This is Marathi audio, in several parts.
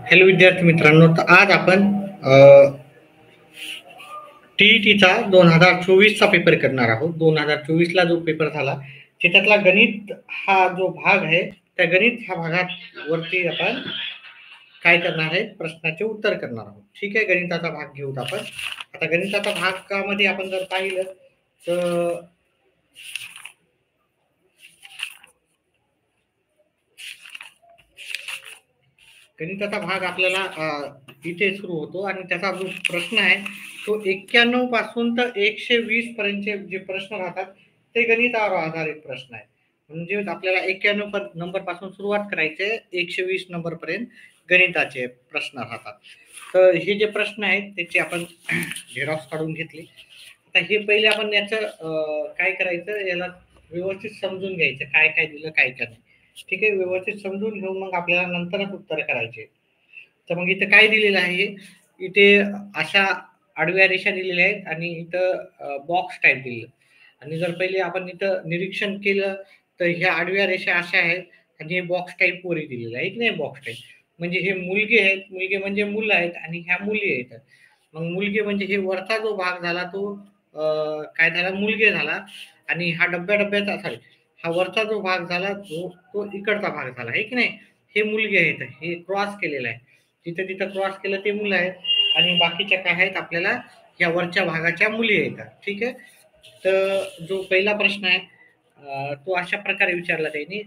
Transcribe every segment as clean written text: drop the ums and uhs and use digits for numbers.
हॅलो विद्यार्थी मित्रांनो, तर आज आपण टीईटीचा 2024चा पेपर करणार आहोत. 2024ला जो पेपर झाला त्याच्यातला गणित हा जो भाग आहे, त्या गणित ह्या भागात वरती आपण काय करणार आहे, प्रश्नाचे उत्तर करणार आहोत. ठीक आहे, गणिताचा भाग घेऊत आपण. आता गणिताचा भागामध्ये आपण जर पाहिलं तर गणिताचा भाग आपल्याला इथे सुरू होतो आणि त्याचा जो प्रश्न आहे तो 91 पासून तर 120 पर्यंतचे जे प्रश्न राहतात ते गणितावर आधारित प्रश्न आहे. म्हणजे आपल्याला 91 नंबर पासून सुरुवात करायची आहे, 120 नंबर पर्यंत गणिताचे प्रश्न राहतात. तर हे जे प्रश्न आहेत त्याचे आपण झेरॉक्स काढून घेतली. आता हे पहिले आपण याचं काय करायचं, याला व्यवस्थित समजून घ्यायचं, काय काय दिलं काय काय नाही. ठीक आहे, व्यवस्थित समजून घेऊन मग आपल्याला नंतरच उत्तर करायचे. तर मग इथं काय दिलेलं आहे, इथे अशा आडव्या रेषा दिलेल्या आहेत आणि इथं बॉक्स टाईप दिलेलं. आणि जर पहिले आपण इथं निरीक्षण केलं तर ह्या आडव्या रेषा अशा आहेत आणि हे बॉक्स टाईप वरी दिलेलं आहे की नाही, बॉक्स टाईप. म्हणजे हे मुलगे आहेत, मुलगे म्हणजे मुलं आहेत आणि ह्या मुली आहेत. मग मुलगे म्हणजे हे वरचा जो भाग झाला तो काय झाला, मुलगे झाला. आणि हा डब्या डब्याचा सॉरी हा वरचा जो भाग झाला तो इकडचा भाग झाला आहे की नाही. हे मुलगे आहेत, हे क्रॉस केलेलं आहे, जिथे तिथं क्रॉस केलं ते मुलं आहेत आणि बाकीच्या काय आहेत आपल्याला या वरच्या भागाच्या मुली आहेत. ठीक आहे, तर जो पहिला प्रश्न आहे तो अशा प्रकारे विचारला त्यांनी,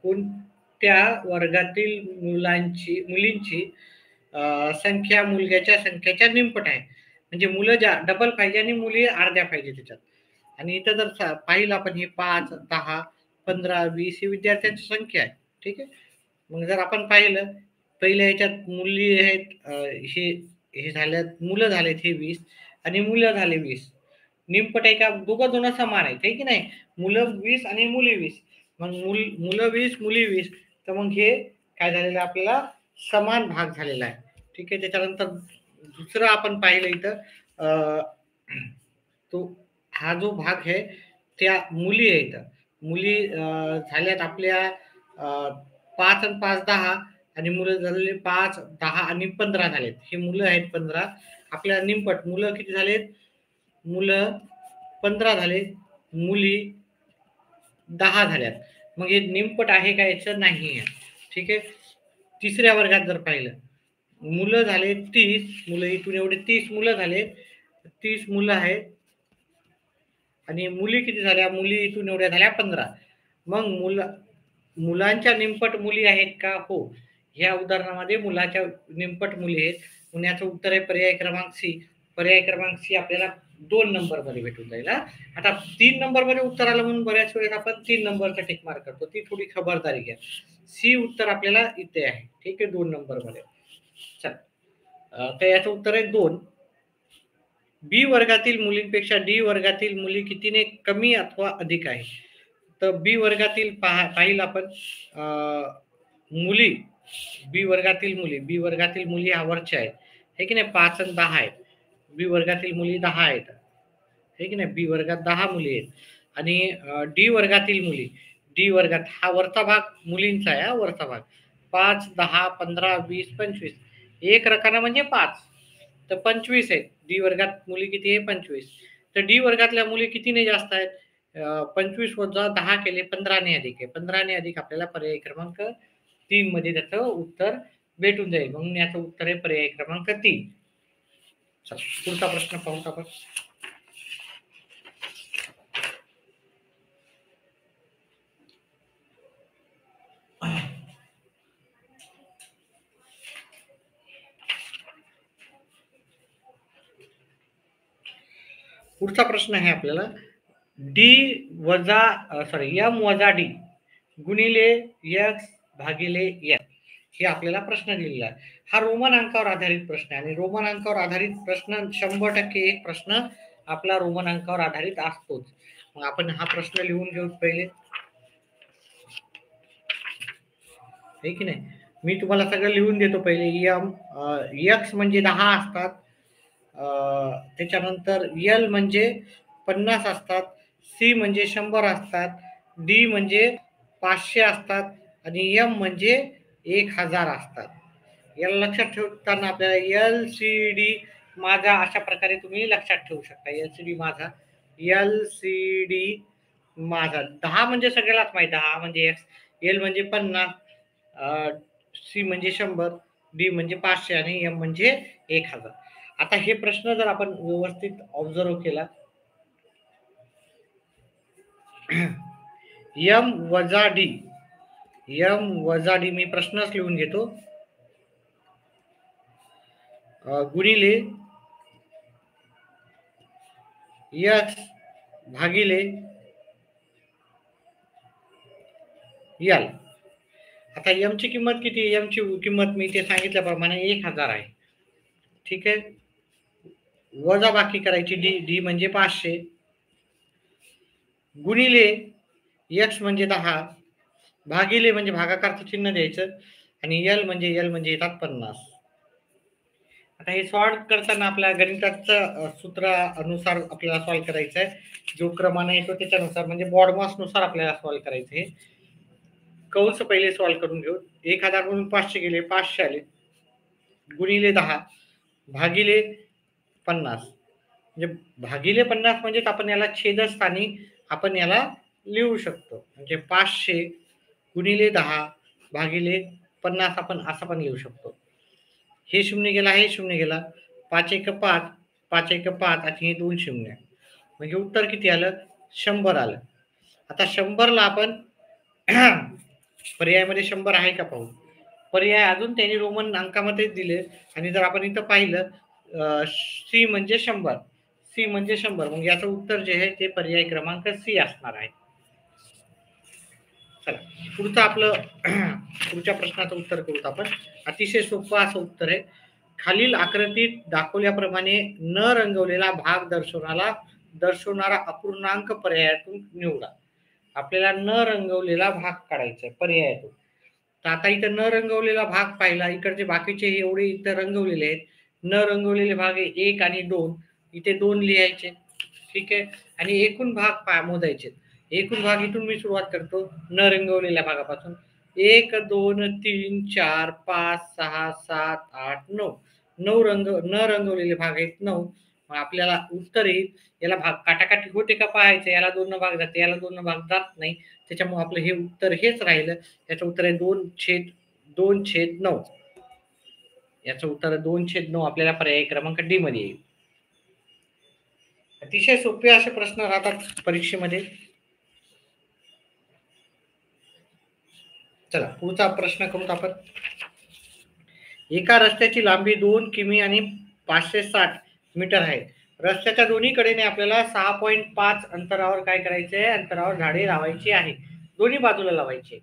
कोणत्या वर्गातील मुलींची संख्या मुलग्याच्या संख्येच्या निमपट आहे. म्हणजे मुलं ज्या डबल पाहिजे आणि मुली अर्ध्या पाहिजे त्याच्यात. आणि इथं जर पाहिलं आपण हे 5, 10, 15, 20 ही विद्यार्थ्यांची संख्या आहे. ठीक आहे, मग जर आपण पाहिलं पहिल्या ह्याच्यात मुली आहेत, हे हे झाल्यात मुलं झालेत हे 20 आणि मुलं झाले 20. निमपट आहे का, दोघं जण समान आहेत आहे की नाही. मुलं 20 आणि मुली 20. मग मुलं 20 मुली 20, तर मग हे काय झालेलं आपल्याला समान भाग झालेला आहे. ठीक आहे, त्याच्यानंतर दुसरं आपण पाहिलं इथं तो हा जो भाग आहे त्या मुली आहेत. मुली झाल्यात आपल्या 5 आणि 5 10 आणि मुलं झालेले 5, 10 आणि 15 झालेत. हे मुलं आहेत 15. आपल्या निमपट मुलं किती झालेत, मुलं 15 झाले, मुली 10 झाल्यात. मग हे निमपट आहे का, याचं नाही आहे. ठीक आहे, तिसऱ्या वर्गात जर पाहिलं मुलं झाले 30, मुलं इथून एवढे 30 मुलं झाले, 30 मुलं आहेत आणि मुली किती झाल्या, मुली इथून एवढ्या झाल्या 15. मग मुलांच्या निमपट मुली आहेत का, हो. ह्या उदाहरणामध्ये मुलाच्या निमपट मुली आहेत. पुण्याचं उत्तर आहे पर्याय क्रमांक सी. पर्याय क्रमांक सी आपल्याला 2 नंबर मध्ये भेटून जाईल. आता 3 नंबर मध्ये उत्तर आलं म्हणून बऱ्याच वेळेस आपण 3 नंबरचा टिक मार्क करतो, ती थोडी खबरदारी घ्या. सी उत्तर आपल्याला इथे आहे. ठीक आहे, 2 नंबर मध्ये. चल, तर याचं उत्तर आहे 2. बी वर्गातील मुलींपेक्षा डी वर्गातील मुली कितीने कमी अथवा अधिक आहे. तर बी वर्गातील पाहिलं आपण मुली, बी वर्गातील मुली ह्या वरच्या आहेत हे की नाही, 5 आणि 10 आहेत. बी वर्गातील मुली 10 आहेत हे की नाही, बी वर्गात 10 मुली आहेत. आणि डी वर्गातील मुली, डी वर्गात हा वरचा भाग मुलींचा आहे, हा वरचा भाग 5, 10, 15, 20, 25. एक रकाना म्हणजे 5, तर 25 आहेत. डी वर्गात मुली किती आहे, 25. तर डी वर्गातल्या मुली कितीने जास्त आहेत, 25 वजा 10 केले 15 ने अधिक आहे. 15 ने अधिक आपल्याला पर्याय क्रमांक 3 मध्ये त्याचं उत्तर भेटून जाईल. म्हणून याचं उत्तर आहे पर्याय क्रमांक 3. पुढचा प्रश्न पाहू आपण. पुढचा प्रश्न आहे आपल्याला डी वजा एम वजा डी गुणिले एक्स भागिले एन, हे आपल्याला प्रश्न दिलेला आहे. हा रोमन अंकावर आधारित प्रश्न आहे आणि रोमन अंकावर आधारित प्रश्न 100% एक प्रश्न आपला रोमन अंकावर आधारित असतोच. मग आपण हा प्रश्न लिहून घेऊ पहिले, हे की नाही. मी तुम्हाला सगळं लिहून देतो पहिले. एम एक्स म्हणजे 10 असतात, त्याच्यानंतर एल म्हणजे 50 असतात, सी म्हणजे 100 असतात, डी म्हणजे 500 असतात, आणि एम म्हणजे 1000 असतात. याला लक्षात ठेवताना आपल्याला LCD माझा अशा प्रकारे तुम्ही लक्षात ठेवू शकता. LCD माझा, LCD माझा. 10 म्हणजे सगळ्यालाच माहिती, 10 म्हणजे एक्स, एल म्हणजे 50, सी म्हणजे 100, डी म्हणजे 500 आणि एम म्हणजे 1000. आता हे प्रश्न जर आपण व्यवस्थित ऑब्झर्व केला, एम वजा डी, एम वजा डी मी प्रश्नच लिहून घेतो, गुणिले एक्स भागिले यल. आता एम ची किंमत किती, एम ची किंमत मी ते सांगितल्याप्रमाणे 1000 आहे. ठीक आहे, वजा बाकी करायची डी, डी म्हणजे 500, गुणिले एक्स म्हणजे 10, भागिले म्हणजे भागाकारचं चिन्ह द्यायचं, आणि एल म्हणजे येतात 50. आता हे सॉल्व करताना आपल्या गणिताचं सूत्र अनुसार आपल्याला सॉल्व करायचं आहे. जो क्रमाने येतो त्याच्यानुसार, म्हणजे बॉडमास नुसार आपल्याला सॉल्व करायचं आहे. कंस पहिले सॉल्व करून घेऊ. 1000 म्हणून 500 गेले, 500 आले, गुणिले 10 भागिले 50, म्हणजे भागिले 50 म्हणजेच आपण याला छेदस्थानी आपण याला लिहू शकतो. म्हणजे 500 गुणिले 10 भागिले 50 आपण असं पण लिहू शकतो. हे शून्य गेला, हे शून्य गेला, 5 एक 5, 5 एक 5 आणि हे 2 शून्य, म्हणजे उत्तर किती आलं, 100 आलं. आता 100ला आपण पर्यायामध्ये 100 आहे का पाहू. पर्याय अजून त्यांनी रोमन अंकामध्येच दिले, आणि जर आपण इथं पाहिलं सी म्हणजे 100, सी म्हणजे 100, मग याचं उत्तर जे आहे ते पर्याय क्रमांक सी असणार आहे. चला पुढचं आपलं पुढच्या प्रश्नाचं उत्तर करूत आपण. अतिशय सोपं असं उत्तर आहे. खालील आकृतीत दाखवल्याप्रमाणे न रंगवलेला भाग दर्शवणारा अपूर्णांक पर्यायातून निवडा. आपल्याला न रंगवलेला भाग काढायचा आहे पर्यायातून. तर आता इथं न रंगवलेला भाग पाहिला, इकडचे बाकीचे एवढे इथं रंगवलेले आहेत. न रंगवलेले भाग 1 आणि 2, इथे 2 लिहायचे. ठीक आहे, आणि एकूण भाग मोजायचे. एकूण भाग इथून मी सुरुवात करतो न रंगवलेल्या भागापासून. 1 2 3 4 5 6 7 8 9, 9 न रंगवलेले भाग आहेत 9. मग आपल्याला उत्तर येईल. याला भाग काटाकाटी होते का पाहायचं. याला 2 भाग जाते, याला 2 भाग जात नाही, त्याच्यामुळे आपलं हे उत्तर हेच राहिलं. याचं उत्तर आहे 2/9. याचं उत्तर 2/9 आपल्याला पर्याय क्रमांक डी मध्ये येईल. अतिशय सोपे असे प्रश्न राहतात परीक्षेमध्ये. चला पुढचा प्रश्न करूत आपण. एका रस्त्याची लांबी 2 किमी आणि 560 मीटर आहे. रस्त्याच्या दोन्ही कडेने आपल्याला 6.5 अंतरावर काय करायचे, अंतरावर झाडे लावायची आहे. दोन्ही बाजूला लावायची.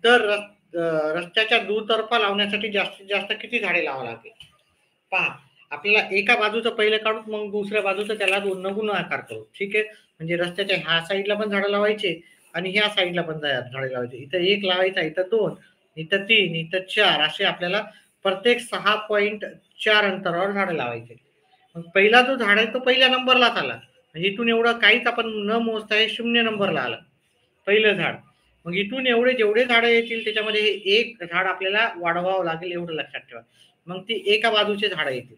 तर रस्त्याच्या दुतर्फा लावण्यासाठी जास्तीत जास्त किती झाडे लावावी लागेल पहा. आपल्याला एका बाजूचं पहिलं काढू, मग दुसऱ्या बाजूचं त्याला 2 न गुणाकार करू. ठीक आहे, म्हणजे रस्त्याच्या ह्या साईडला पण झाडं लावायचे आणि ह्या साईडला पण झाडे लावायचे. इथं 1 लावायचा, इथं 2, इथं 3, इथं 4, असे आपल्याला प्रत्येक 6.4 अंतरावर झाडं लावायचे. मग पहिला जो झाड आहे तो पहिल्या नंबरलाच आला, म्हणजे इथून एवढं काहीच आपण न मोजता हे 0 नंबरला आलं पहिलं झाड. मग इथून एवढे जेवढे झाडं येतील त्याच्यामध्ये हे एक झाड आपल्याला वाढवावं लागेल, एवढं लक्षात ठेवा. मग ती एका बाजूचे झाडं येतील.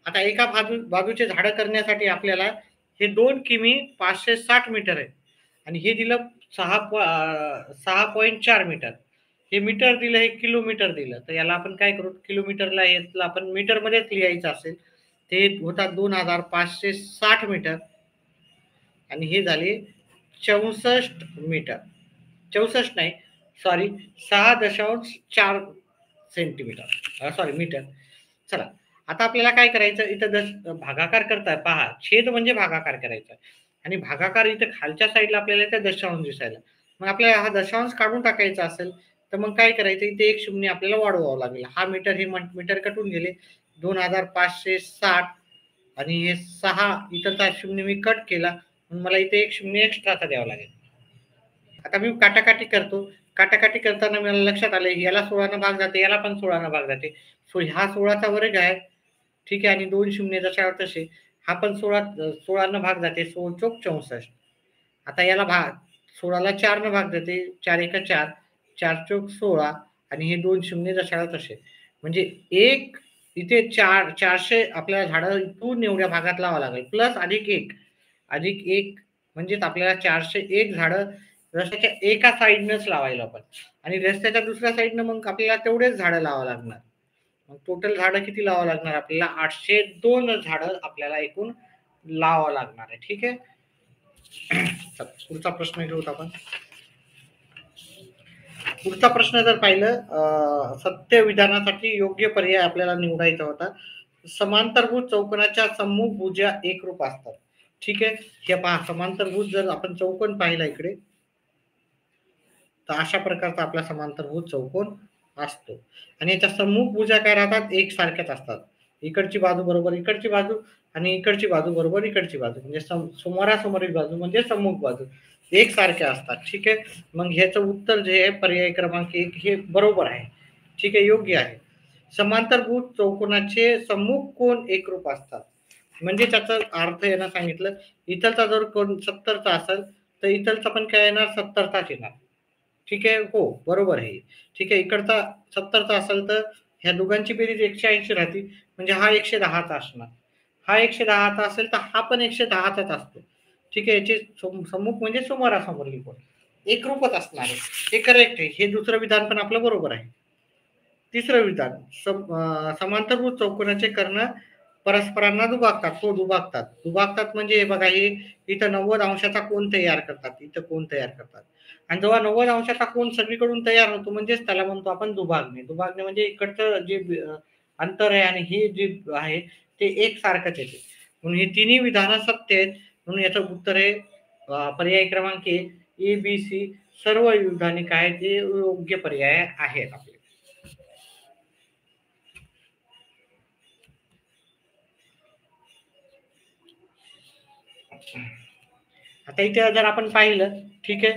आता एका बाजूचे झाडं करण्यासाठी आपल्याला हे 2 किमी 560 मीटर आहे, आणि हे दिलं 6.4 मीटर. हे मीटर दिलं, हे किलोमीटर दिलं. तर याला आपण काय करू, किलोमीटरला यातलं आपण मीटरमध्येच लिहायचं असेल. ते होतात 2560 मीटर, आणि हे झाले 64 मीटर. 64 नाही, सॉरी, 6.4 सेंटीमीटर, सॉरी मीटर. चला आता आपल्याला काय करायचं, इथं भागाकार करताय पहा. छेद म्हणजे भागाकार करायचा, आणि भागाकार इथं खालच्या साईडला आपल्याला इथं दशांश दिसायला. मग आपल्याला हा दशांश काढून टाकायचा असेल तर मग काय करायचं, इथे 1 शून्य आपल्याला वाढवावं लागेल. हा मीटर, हे मीटर कटून गेले. 2560 आणि हे 6, इथं शून्य मी कट केला, मला इथे 1 शून्य एक्स्ट्राचा द्यावा लागेल. आता मी काटाकाटी करतो. काटाकाटी करताना मला लक्षात आलं, याला 16 भाग जाते, याला पण 16 भाग जाते. सो हा 16चा वर्ग आहे. ठीक आहे, आणि 2 शून्य जशावर तसे. हा पण 16 भाग जाते, 16 चौक 64. आता याला भाग 16ला 4 भाग जाते, 4 1 4, 4 चौक 16 आणि हे 2 शून्य जशाला तसे. म्हणजे एक इथे 400 आपल्याला झाडं इथून एवढ्या भागात लावावं लागेल. प्लस अधिक 1 म्हणजेच आपल्याला 401 झाडं रस्त्याच्या एका साइडनंच लावायला आपण आणि रस्त्याच्या दुसऱ्या साइडनं मग आपल्याला तेवढेच झाडं लावावं लागणार. मग टोटल झाडं किती लावावं लागणार आपल्याला? 802 झाडं आपल्याला एकूण लावावं लागणार आहे. ठीक आहे. पुढचा प्रश्न घेऊत आपण. पुढचा प्रश्न जर पाहिलं, सत्य विधानासाठी योग्य पर्याय आपल्याला निवडायचा होता. समांतरभुज चौकोनाच्या सम्मुख भुजा एकरूप असतात. ठीक आहे. हे पहा, समांतरभुज जर आपण चौकोन पाहिला इकडे, तर अशा प्रकारचा आपला समांतरभुज चौकोन असतो आणि याच्या सम्मुख भुजा काय राहतात? एकसारख्याच असतात. इकडची बाजू बरोबर इकडची बाजू आणि इकडची बाजू बरोबर इकडची बाजू, म्हणजे समोरासमोरील बाजू म्हणजे सम्मुख बाजू एकसारख्या असतात. ठीक आहे. मग ह्याचं उत्तर जे आहे पर्याय क्रमांक 1 हे बरोबर आहे. ठीक आहे, योग्य आहे. समांतरभुज चौकोनाचे सम्मुख कोन एकरूप असतात. म्हणजे त्याचा अर्थ येणं सांगितलं, इथलचा जर कोन 70चा असेल तर इथलचा पण काय येणार? 70चाच येणार. ठीक आहे. हो, बरोबर आहे. ठीक आहे. इकडचा 70चा असेल तर ह्या दोघांची बेरीज 180 राहते, म्हणजे हा 110चा असणार. हा 110चा असेल तर हा पण 110चाच असतो. ठीक आहे. याचे सम्मुख म्हणजे समोरासमोरील कोन एकरूपच असणार आहे. हे करेक्ट आहे. हे दुसरं विधान पण आपलं बरोबर आहे. तिसरं विधान, समांतरभुज चौकोनाचे कर्ण परस्परांना दुभागतात. हो, दुभागतात. दुभागतात म्हणजे हे बघा, हे इथं 90 अंशाचा कोन तयार करतात. इथं कोन तयार करतात. आणि जेव्हा 90 अंशाचा कोन सगळीकडून तयार होतो म्हणजेच त्याला म्हणतो आपण दुभागणे. दुभागणे म्हणजे इकडचं जे अंतर आहे आणि हे जे आहे ते एकसारखंच येते. म्हणून हे तिन्ही विधानं सत्य आहेत. म्हणून याचं उत्तर आहे पर्याय क्रमांक ए, बी, सी सर्व विधाने काय ते योग्य पर्याय आहेत आपले. आता इथे जर आपण पाहिलं, ठीक आहे,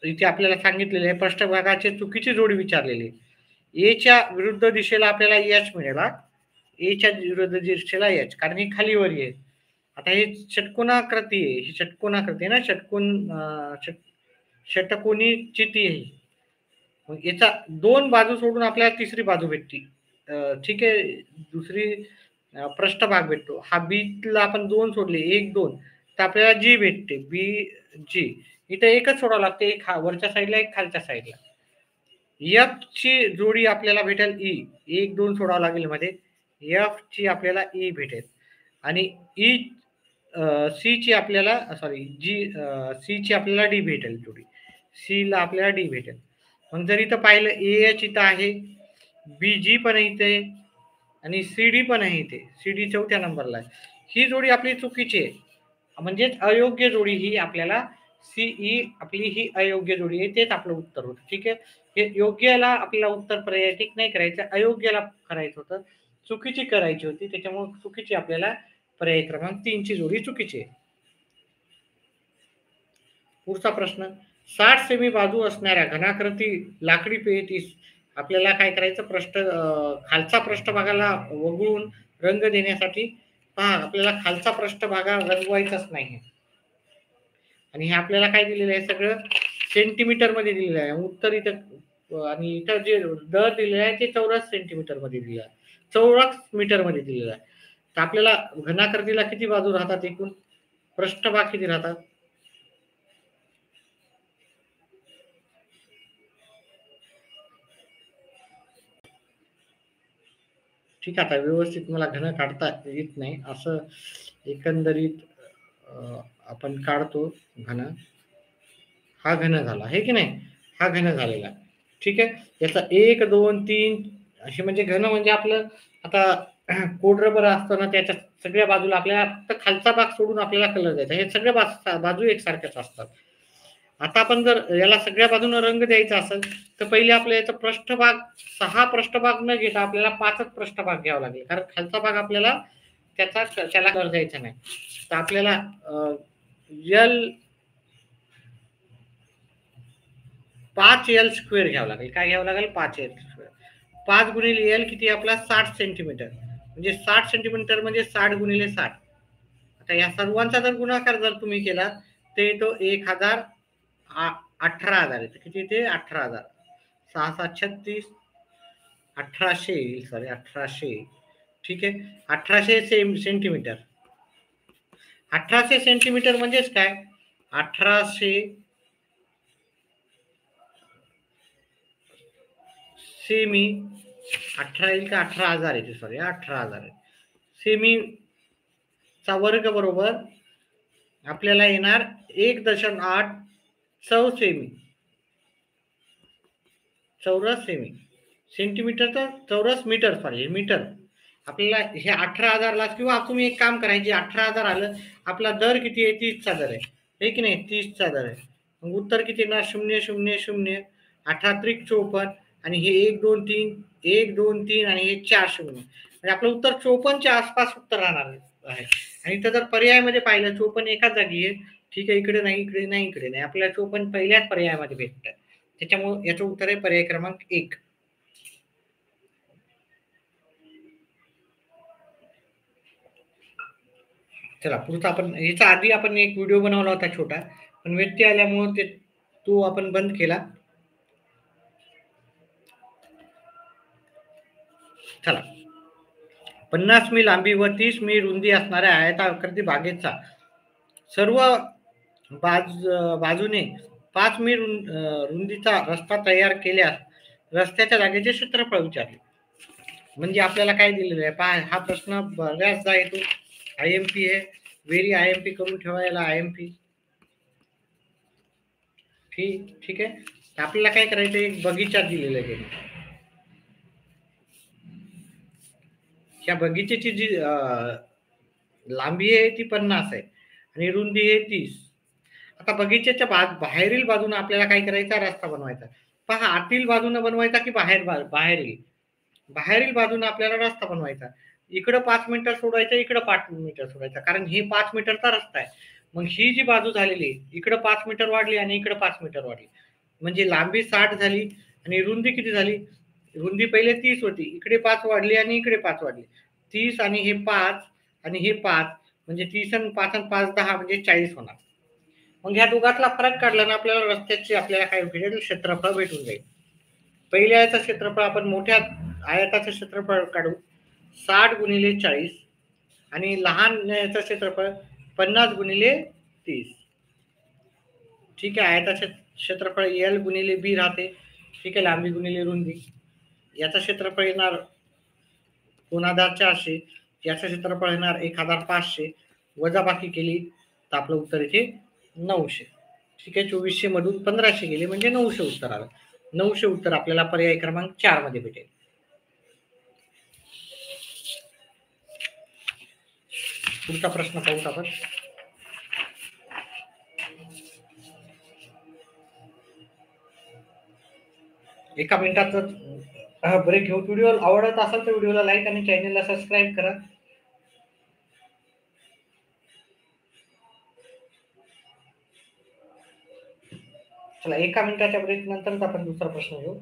इथे आपल्याला सांगितलेले आहे पृष्ठभागाची चुकीची जोडी विचारलेली. एच्या विरुद्ध दिशेला आपल्याला एच मिळेल. एच्या विरुद्ध दिशेला एच, कारण ही खालीवर आहे. आता हे षटकोनाकृती आहे, ही षटकोनाकृती आहे ना, षटकोनी चिती आहे. मग याचा 2 बाजू सोडून आपल्याला तिसरी बाजू भेटते. ठीक आहे. दुसरी पृष्ठभाग भेटतो. हा बीला आपण 2 सोडले, 1, 2 तर आपल्याला जी भेटते. बी जी इथं एकच सोडावं लागते, एक वरच्या साईडला, एक खालच्या साईडला. एफ ची जोडी आपल्याला भेटेल ई, 1, 2 सोडावं लागेल मध्ये. एफ ची आपल्याला ई भेटेल आणि ई सी ची आपल्याला सी ची आपल्याला डी भेटेल जोडी. सी ला आपल्याला डी भेटेल. मग जर इथं पाहिलं एच इथं आहे, बी जी पण इथे आणि सी डी पण आहे इथे. सी डी 4थ्या नंबरला आहे. ही जोडी आपली चुकीची आहे, म्हणजेच अयोग्य जोडी ही आपल्याला सीई आपली ही अयोग्य जोडी आहे. तेच आपलं उत्तर होतं. ठीक आहे. हे योग्यला आपल्याला उत्तर पर्याय टिक नाही करायचं, अयोग्यला करायचं होतं, चुकीची करायची होती. त्याच्यामुळे चुकीची आपल्याला पर्याय क्रमांक 3 ची जोडी चुकीची आहे. पुढचा प्रश्न, 60 सेमी बाजू असणाऱ्या घनाकृती लाकडी पेटीस आपल्याला काय करायचं? खालचा पृष्ठभागाला वगळून रंग देण्यासाठी पहा, आपल्याला खालचा पृष्ठभाग रंगवायचाच नाही आणि हे आपल्याला काय दिलेलं आहे? सगळं सेंटीमीटर मध्ये दिलेलं आहे. उत्तर इथं आणि इथं जे दर दिलेलं आहे ते 84 सेंटीमीटर मध्ये दिलेलं आहे, 84 मीटर मध्ये दिलेलं आहे. तर आपल्याला घनाकृतीला किती बाजू राहतात एकूण? पृष्ठभाग किती राहतात? ठीक आहे. आता व्यवस्थित मला घन काढता येत नाही, असं एकंदरीत आपण काढतो घन. हा घन झाला आहे की नाही? हा घन झालेला. ठीक आहे. याचा 1, 2, 3 असे म्हणजे घन म्हणजे आपलं आता कोड रबर असतं ना, त्याच्या सगळ्या बाजूला आपल्याला फक्त खालचा भाग सोडून आपल्याला कलर द्यायचा. हे सगळ्या बाजू एकसारख्याच असतात. आता आपण जर याला सगळ्या बाजूने रंग द्यायचा असेल तर पहिले आपल्या याचा पृष्ठभाग 6 पृष्ठभाग न घेता आपल्याला 5च पृष्ठभाग घ्यावा लागेल, कारण खालचा भाग आपल्याला त्याला कलर द्यायचा नाही. तर आपल्याला एल 5L स्क्वेअर घ्यावं लागेल. काय घ्यावं लागेल? 5L square. 5 गुणिले एल किती? आपला 60 सेंटीमीटर, म्हणजे 60 सेंटीमीटर म्हणजे 60 गुणिले 60. आता या सर्वांचा जर गुणाकार जर तुम्ही केला तर तो 1000 18,000 येते. किती येते? 18,000. 6 7 36, 1800 येईल. सॉरी 1800. ठीक आहे. 1800 सेंटीमीटर. 1800 सेंटीमीटर म्हणजेच काय? 1800 सेमी 18 येईल का? 18,000 येते. सॉरी 18,000 आहे. सेमी चा वर्ग बरोबर आपल्याला येणार 1.8 सेमी. चौरस सेमी. सेंटीमीटर तर चौरस मीटर. Sorry metre. आपल्याला हे 18,000ला किंवा तुम्ही एक काम करायचे, 18,000 आलं, आपला दर किती आहे? 30चा दर आहे. हे की नाही? 30चा दर आहे. मग उत्तर किती येणार? 0 0 0 18 त्रिक 54 आणि हे 1 2 3 1 2 3 आणि हे 4 0 म्हणजे आपलं उत्तर 54च्या आसपास उत्तर राहणार आहे. आणि इथं जर पर्यायामध्ये पाहिलं 54 एकाच जागी आहे. ठीक आहे. इकडे नाही, इकडे नाही, इकडे नाही. आपल्याला 54 पहिल्याच पर्यायामध्ये भेटतात. त्याच्यामुळे याचं उत्तर आहे पर्याय क्रमांक 1. चला पुढचा आपण याच्या आधी आपण एक व्हिडिओ बनवला होता छोटा, पण व्यत्यय आल्यामुळे तो आपण बंद केला. चला 50 मी लांबी व 30 मी रुंदी असणाऱ्या आयताकृती बागेचा सर्व बाजूने 5 मी रुंदीचा रस्ता तयार केल्यास रस्त्याच्या जागेचे क्षेत्रफळ विचारले. म्हणजे आपल्याला काय दिलेलं आहे पहा. हा प्रश्न बऱ्याचदा येतो. IMP आहे. व्हेरी IMP करून ठेवायला IMP. ठीक आहे. आपल्याला काय करायचं? एक बगीचा दिलेला आहे. या बगीचेची जी लांबी आहे ती 50 आहे आणि रुंदी आहे 30. आता बगीच्याच्या बाहेरील बाजूने आपल्याला काय करायचा? रस्ता बनवायचा. पहा आतील बाजूने बनवायचा की बाहेरील बाजूने आपल्याला रस्ता बनवायचा. इकडं 5 मीटर सोडायचं, इकडं 5 मीटर सोडायचं, कारण हे 5 मीटरचा रस्ता आहे. मग ही जी बाजू झालेली इकडं 5 मीटर वाढली आणि इकडं 5 मीटर वाढली, म्हणजे लांबी 60 झाली आणि रुंदी किती झाली? रुंदी पहिले 30 होती, इकडे 5 वाढली आणि इकडे 5 वाढली. 30 आणि हे 5 आणि हे 5 म्हणजे 30 आणि 5 आणि 5 10 म्हणजे 40 होणार. मग ह्या दोघातला फरक काढला ना आपल्याला रस्त्याची आपल्याला काय भेटेल? क्षेत्रफळ भेटून जाईल. पहिल्या याचं क्षेत्रफळ आपण मोठ्या आयताचं क्षेत्रफळ काढू 60 गुणिले 40 आणि लहान याचं क्षेत्रफळ 50 गुणिले 30. ठीक आहे. आयताचे क्षेत्रफळ L गुणिले B राहते. ठीक आहे. लांबी गुणिले रुंदी. याचं क्षेत्रफळ येणार 2400. याचं क्षेत्रफळ येणार 1500. वजाबाकी केली तर आपलं उत्तर इथे 900. ठीक आहे. 2400 मधून 1500 गेले म्हणजे 900 उत्तर आलं. 900 उत्तर आपल्याला पर्याय क्रमांक 4 मध्ये भेटेल. पुढचा प्रश्न पाहू आपण. एका मिनिटाचा ब्रेक घेऊ. व्हिडिओ आवडत असेल तर व्हिडिओला लाईक आणि चॅनलला सबस्क्राईब करा. चला एका मिनिटाच्या ब्रेक नंतरच आपण दुसरा प्रश्न घेऊ.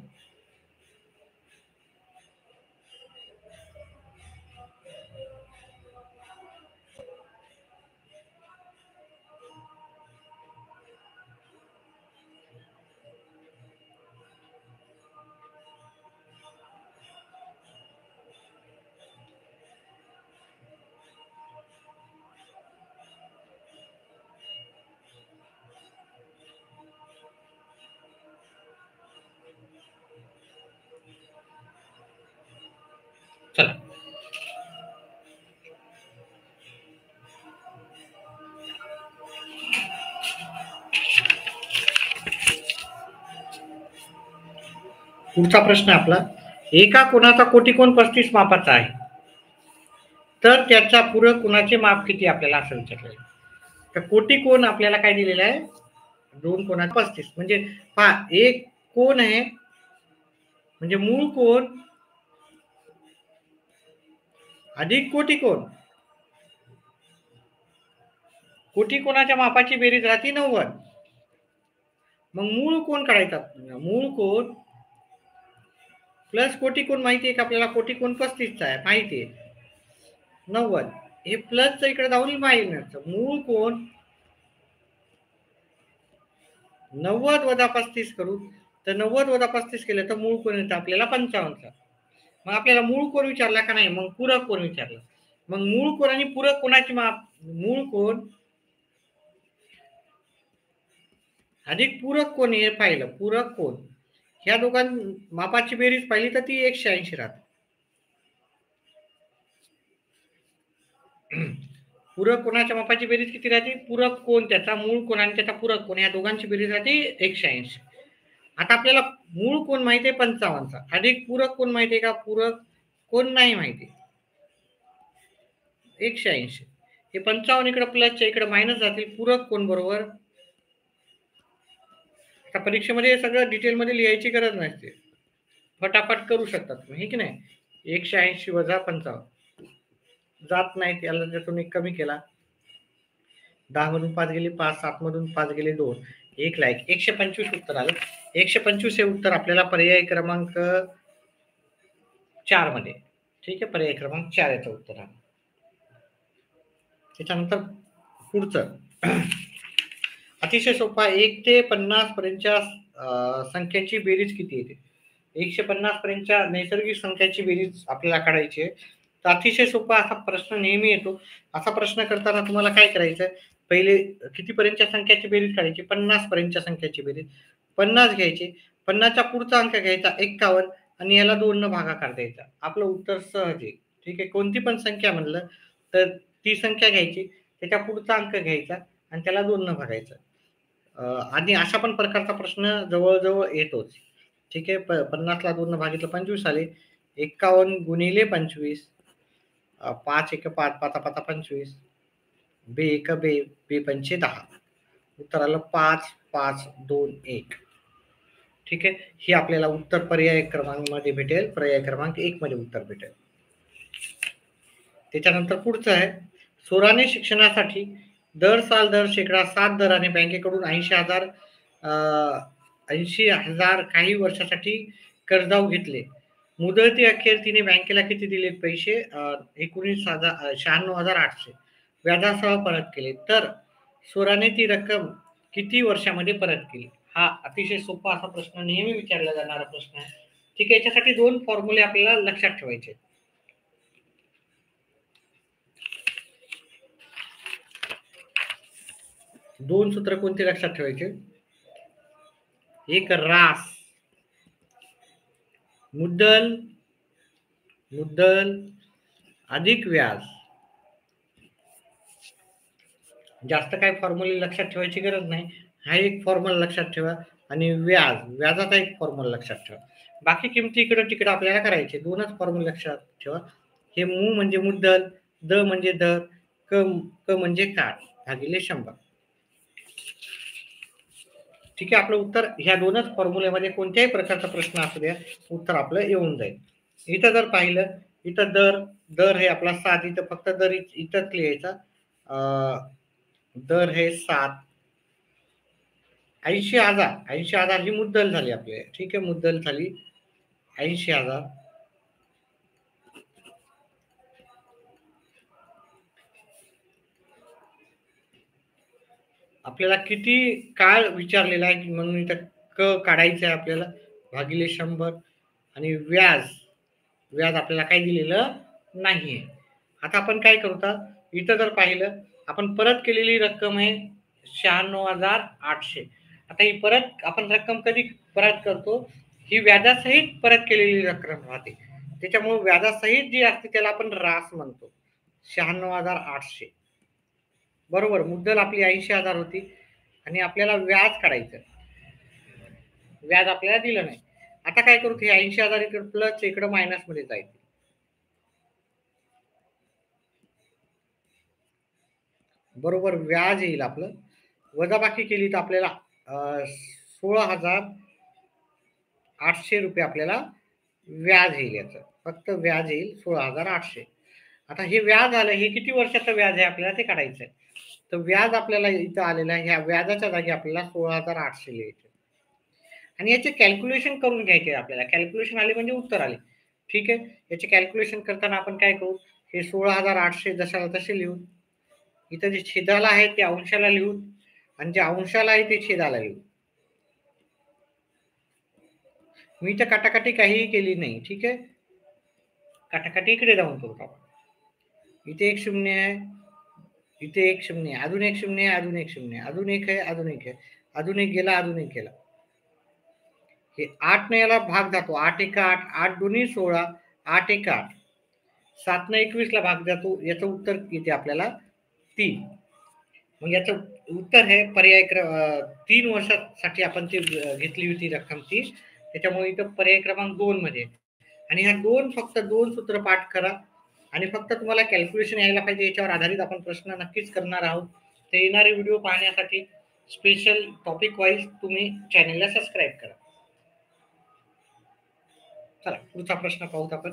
चला पुढचा प्रश्न आपला. एका कोणाचा कोटिकोण 35 मापाचा आहे तर त्याचा पूरक कोणाचे माप किती? आपल्याला असं विचारलं. तर कोटिकोण आपल्याला काय दिलेलं आहे? दोन कोणा 35 म्हणजे पहा एक कोण आहे म्हणजे मूळ कोण अधिक कोटिकोण. कोटिकोणाच्या मापाची बेरीज राहते 90. मग मूळ कोण काढायचा? मूळ कोण प्लस कोटिकोण माहिती आहे का आपल्याला? कोटिकोण 35चा आहे माहिती आहे. 90 हे प्लसचं इकडे जाऊन मायनसचं. मूळ कोण 90 वजा 35 करू, तर 90 वजा 35 केलं तर मूळ कोण येतं आपल्याला 55चा. मग आपल्याला मूळ कोण विचारला का नाही, मग पूरक कोण विचारला. मग मूळ कोण आणि पूरक कोणाची माप, मूळ कोण अधिक पूरक कोण हे पाहिलं. पूरक कोण ह्या दोघां मापाची बेरीज पाहिली तर ती 180 राहते. पूरक कोणाच्या मापाची बेरीज किती राहते, पूरक कोण त्याचा मूळ कोण आणि त्याचा पूरक कोण या दोघांची बेरीज राहते 180. आता आपल्याला मूळ कोण माहिती आहे 55चा, अधिक पूरक कोण माहिती आहे का, पूरक कोण नाही माहिती 180. हे 55 इकडे प्लसच्या इकडे मायनस जातील, पूरक कोण बरोबर. आता परीक्षेमध्ये सगळं डिटेलमध्ये लिहायची गरज नसते, फटाफट करू शकतात तुम्ही, हे की नाही. 180 वजा 55 जात नाही, त्याला त्यातून एक कमी केला, 10 मधून 5 गेले 5, 7 मधून 5 गेले 2, 1 ला 1, 125 उत्तर आलं. 125 हे उत्तर आपल्याला पर्याय क्रमांक 4 मध्ये. ठीक आहे, पर्याय क्रमांक 4 याचं उत्तर आलं. त्याच्यानंतर पुढचं अतिशय सोपा, 1 ते 50 पर्यंतच्या संख्यांची बेरीज किती येते. 150 पर्यंतच्या नैसर्गिक संख्यांची बेरीज आपल्याला काढायची आहे. तर अतिशय सोपा असा प्रश्न नेहमी येतो. असा प्रश्न करताना तुम्हाला काय करायचं, पहिले कितीपर्यंतच्या संख्याची बेरीज काढायची, 50 पर्यंतच्या संख्याची बेरीज 50 घ्यायची, 50चा पुढचा अंक घ्यायचा 51 आणि याला 2 न भागाकार द्यायचा. आपलं उत्तर सहज आहे. ठीक आहे, कोणती पण संख्या म्हणलं तर ती संख्या घ्यायची, त्याच्या पुढचा अंक घ्यायचा आणि त्याला 2 न भागायचं. आणि अशा पण प्रकारचा प्रश्न जवळ येतोच. ठीक आहे, 50 ला 2 न भागितलं 25 आले, 51 गुणिले 25, 5 एक 5, 5 5 25, बे एक बे, बे पंचे 10, उत्तर आलं 5 5 2 1. ठीक आहे, ही आपल्याला उत्तर पर्याय क्रमांक मध्ये भेटेल, पर्याय क्रमांक 1 मध्ये उत्तर भेटेल. त्याच्यानंतर पुढचं आहे, सोराने शिक्षणासाठी दर साल दर शेकडा 7 दराने बँकेकडून 80,000 काही वर्षासाठी कर्जाऊ घेतले. मुदती अखेर तिने बँकेला किती दिले पैसे, 96,800 व्याजासह परत केले. तर सोराने ती रक्कम किती वर्षामध्ये परत केली. हा अतिशय सोपा असा प्रश्न, नेहमी विचारला जाणारा प्रश्न आहे. ठीक आहे, याच्यासाठी 2 फॉर्म्युले आपल्याला लक्षात ठेवायचे. दोन सूत्र कोणते लक्षात ठेवायचे, एक रास, मुद्दल अधिक व्याज. जास्त काय फॉर्म्युले लक्षात ठेवायची गरज नाही, हा एक फॉर्म्युला लक्षात ठेवा आणि व्याजाचा एक फॉर्म्युला लक्षात ठेवा. बाकी किमती इकडं तिकडं आपल्याला करायचे, 2च फॉर्म्युले लक्षात ठेवा. हे मू म्हणजे मुद्दल, द म्हणजे दर, क म्हणजे काळ भागिले 100. ठीक आहे, आपलं उत्तर ह्या 2च फॉर्म्युल्यामध्ये कोणत्याही प्रकारचा प्रश्न असू द्या, उत्तर आपलं येऊन जाईल. इथं जर पाहिलं, इथं दर हे आपला 7, इथं फक्त दर इथंच लिहायचा. दर हे 7, 80,000 ही मुद्दल झाली आपली. ठीक आहे, मुद्दल झाली 80,000. आपल्याला किती काळ विचारलेला आहे म्हणून इथं क काढायचं आहे आपल्याला, भागिले 100 आणि व्याज आपल्याला काही दिलेलं नाहीये. आता आपण काय करू, इथं जर पाहिलं, आपण परत केलेली रक्कम आहे 96,800. आता ही परत आपण रक्कम कधी परत करतो, ही व्याजासहित परत केलेली रक्कम राहते. त्याच्यामुळे व्याजासहित जी असते त्याला आपण रास म्हणतो. 96,800 बरोबर. मुद्दल आपली 80,000 होती आणि आपल्याला व्याज काढायचं, व्याज आपल्याला दिलं नाही. आता काय करू, हे 80,000 इकडे प्लस इकडे मायनस मध्ये जाईल, बरोबर. व्याज येईल आपलं, वजाबाकी केली तर आपल्याला 16,800 रुपये आपल्याला व्याज येईल. याचं फक्त व्याज येईल 16,800. आता हे व्याज आलं, हे किती वर्षाचं व्याज आहे आपल्याला ते काढायचं आहे. तर व्याज आपल्याला इथं आलेलं आहे, ह्या व्याजाच्या जागी आपल्याला 16,800 लिहायचे आणि याचे कॅल्क्युलेशन करून घ्यायचे आपल्याला. कॅल्क्युलेशन आले म्हणजे उत्तर आले. ठीक आहे, याचे कॅल्क्युलेशन करताना आपण काय करू, हे 16,800 जशाला तसे लिहू, इथं जे छेदाला आहे ते अंशाला लिहू आणि जे अंशाला आहे ते छेदाला लिहू. मी तर काटाकाटी काहीही केली नाही. ठीक आहे, काटाकाटी इकडे जाऊन करू आपण. इथे एक शून्य आहे, इथे एक शून्य आहे, अजून एक शून्य आहे, अजून एक शून्य आहे, अजून एक आहे, अजून एक आहे, अजून एक गेला, अजून एक गेला. हे 8 ने याला भाग जातो. 8 एक 8, 8 दोन्ही 16, 8 एक 8, 7 ने 21 ला भाग जातो. याचं उत्तर येते आपल्याला 3. मग याचं उत्तर हे पर्याय 3 वर्षासाठी आपण ती घेतली होती रक्कम ती. त्याच्यामुळे इथं पर्याय क्रमांक 2 मध्ये. आणि ह्या फक्त दोन सूत्र पाठ करा आणि फक्त तुम्हाला कॅल्क्युलेशन यायला पाहिजे. याच्यावर आधारित आपण प्रश्न नक्कीच करणार आहोत. ते येणारे व्हिडिओ पाहण्यासाठी स्पेशल टॉपिक वाईज तुम्ही चॅनलला सबस्क्राईब करा. चला पुढचा प्रश्न पाहूत आपण.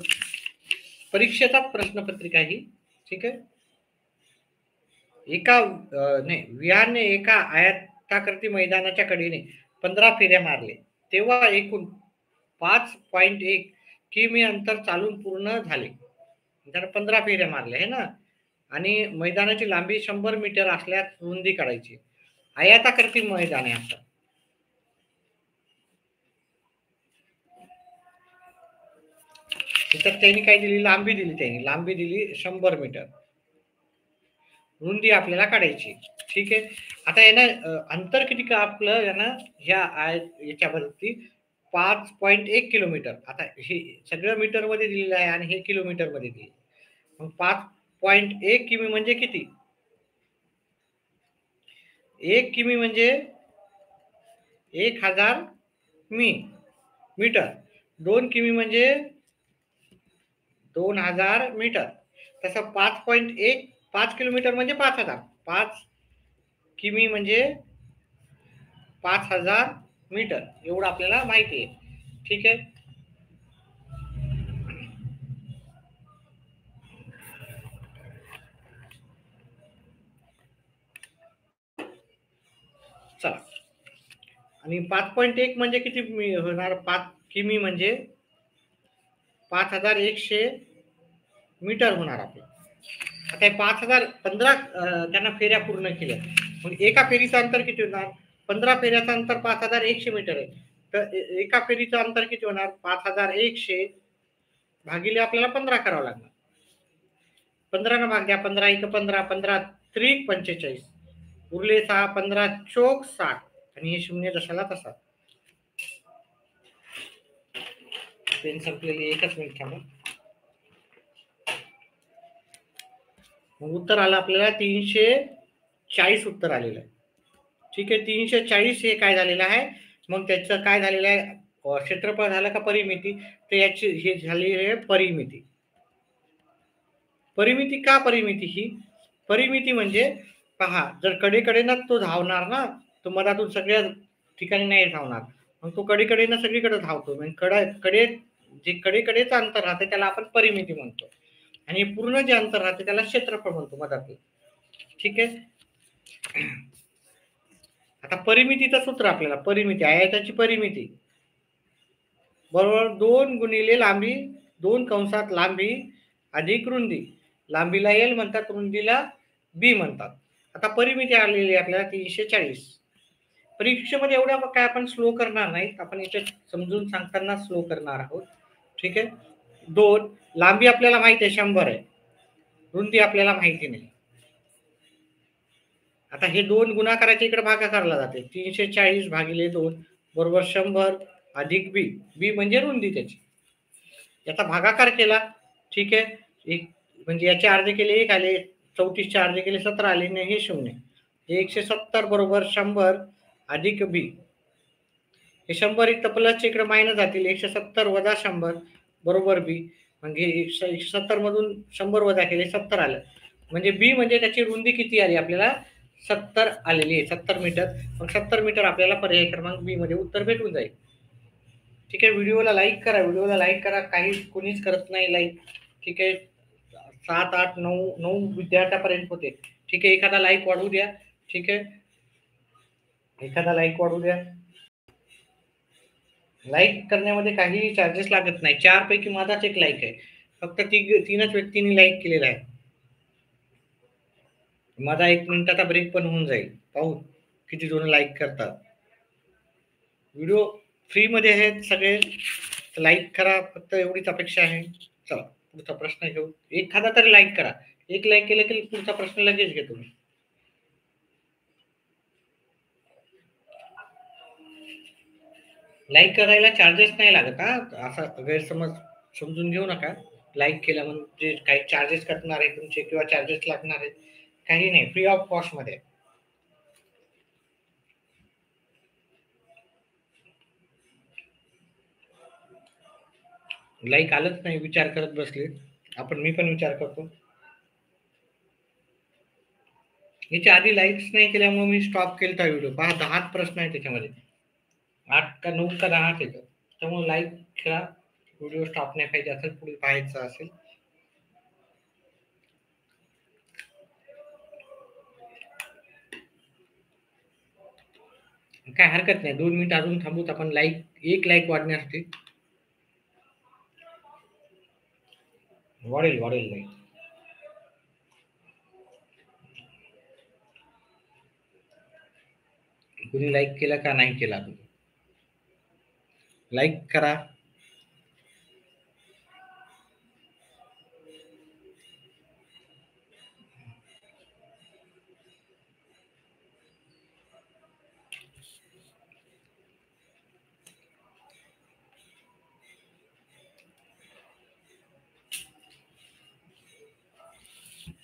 परीक्षेचा प्रश्नपत्रिका ही. ठीक आहे, विहारने एका आयताकृती मैदानाच्या कडेने 15 फेऱ्या मारले तेव्हा एकूण 5.1 किमी अंतर चालून पूर्ण झाले. त्याला 15 फेऱ्या मारल्या आहे ना, आणि मैदानाची लांबी 100 मीटर असल्यास रुंदी काढायची. आयताकृती मैदान आहे आता. तिथं त्यांनी काय दिली, लांबी दिली, त्यांनी लांबी दिली 100 मीटर, रुंदी आपल्याला काढायची. ठीक आहे, आता यानं अंतर किती का आपलं यानं याच्यावरती 5.1 किलोमीटर. आता हे सगळं मीटर मध्ये दिलेलं आहे आणि हे किलोमीटर मध्ये दिले. मग 5.1 किमी म्हणजे किती? 1 किमी म्हणजे 1000 मीटर. 2 किमी म्हणजे 2000 मीटर. तसं 5.1 5 किलोमीटर म्हणजे 5000. 5 किमी म्हणजे 5000 मीटर एवढं आपल्याला माहिती आहे. ठीक आहे, चला. आणि 5.1 म्हणजे किती होणार? 5 किमी म्हणजे 5100 मीटर होणार आपलं. आता 5015 त्यांना फेऱ्या पूर्ण केल्या. मग एका फेरीचं अंतर किती होणार? 15 फेऱ्याचं अंतर 5100 मीटर आहे. तर एका फेरीचं अंतर किती होणार? 5100 भागिले आपल्याला 15 करावं लागणार. 15 न भाग द्या. 15 एक 15, 15 त्रिक 45, उरले 6, 15 चोक 60 आणि हे शून्य जशाला तसा. पेन संपलेली, एकच मिनिट थांबा. मग उत्तर आलं आपल्याला 340 उत्तर आलेलं आहे. ठीक आहे, 340 हे काय झालेलं आहे? मग त्याचं काय झालेलं आहे? क्षेत्रफळ झालं का परिमिती? तर याची हे झाली आहे परिमिती. परिमिती का परिमिती? ही परिमिती म्हणजे पहा, जर कडेकडेनं तो धावणार ना, तो मधातून सगळ्या ठिकाणी नाही धावणार. मग तो कडेकडेनं सगळीकडे धावतो. म्हणजे जे कडेकडेचं अंतर राहते त्याला आपण परिमिती म्हणतो, आणि पूर्ण जे अंतर राहते त्याला क्षेत्रफळ म्हणतो मधातून. ठीक आहे, आता परिमितीचं सूत्र आपल्याला परिमिती आयताची परिमिती बरोबर 2 गुणिले लांबी 2 कंसात लांबी अधिक रुंदी. लांबीला एल म्हणतात, रुंदीला बी म्हणतात. आता परिमिती आलेली आपल्याला 340. परीक्षेमध्ये एवढ्या काय आपण स्लो करणार नाही, आपण इथे समजून सांगताना स्लो करणार आहोत. ठीक आहे, 2 लांबी आपल्याला माहिती आहे 100 आहे, रुंदी आपल्याला माहिती नाही. आता हे 2 गुणाकाराच्या इकडे भागाकारला जाते. 340 भागिले 2 बरोबर 100 अधिक बी. बी म्हणजे रुंदी त्याची. याचा भागाकार केला. ठीक आहे, एक म्हणजे याचे अर्धे केले 1 आले, 34 चे अर्धे केले 17 आले, आणि हे 0. 170 बरोबर 100 अधिक बी. हे 100 इथं प्लसच्या इकडे मायनस जातील. 170 वजा 100 बरोबर बी. म्हणजे 170 मधून 100 वजा केले 70 आलं. म्हणजे बी म्हणजे त्याची रुंदी किती आली आपल्याला? 70 आलेली आहे, 70 मीटर. मग 70 मीटर आपल्याला पर्याय क्रमांक बी मध्ये उत्तर भेटून जाईल. ठीक आहे, व्हिडिओला लाईक करा. काही कोणीच करत नाही लाईक. ठीक आहे, 7, 8, 9 विद्यार्थ्यापर्यंत होते. ठीक आहे, एखादा लाईक वाढवू द्या. ठीक आहे, एखादा लाईक वाढवू द्या. लाईक करण्यामध्ये काही चार्जेस लागत नाही. 4 पैकी माझाच एक लाईक आहे. फक्त 3च व्यक्तींनी लाईक केलेला आहे. माझा 1 मिनिटाचा ब्रेक पण होऊन जाईल. पाहू किती जण लाईक करतात. व्हिडिओ फ्री मध्ये आहेत सगळे, लाईक करा, फक्त एवढीच अपेक्षा आहे. चला पुढचा प्रश्न घेऊ. एखादा तरी लाईक करा. एक लाईक केलं की पुढचा प्रश्न लगेच घेतो मी. लाईक करायला चार्जेस नाही लागत हा, असा गैरसमज समजून घेऊ नका. लाईक केलं म्हणजे काही चार्जेस कटणार आहे तुमचे किंवा चार्जेस लागणार आहेत, काही नाही, फ्री ऑफ कॉस्ट मध्ये. लाईक आलंच नाही, विचार करत बसले आपण, मी पण विचार करतो. याच्या आधी लाईक्स नाही केल्यामुळे मी स्टॉप केलता व्हिडिओ. पहा 10 प्रश्न आहे त्याच्यामध्ये, 8 का 9 का 10 येतं. त्यामुळे लाईक करा, व्हिडिओ स्टॉप नाही पाहिजे असेल, पुढे पाहायचं असेल. काय हरकत नाही, 2 मिनिट अजून थांबूत आपण. एक लाईक वाढण्यासाठी वाढेल लाईक. कुणी लाईक केला का नाही केला, लाईक करा.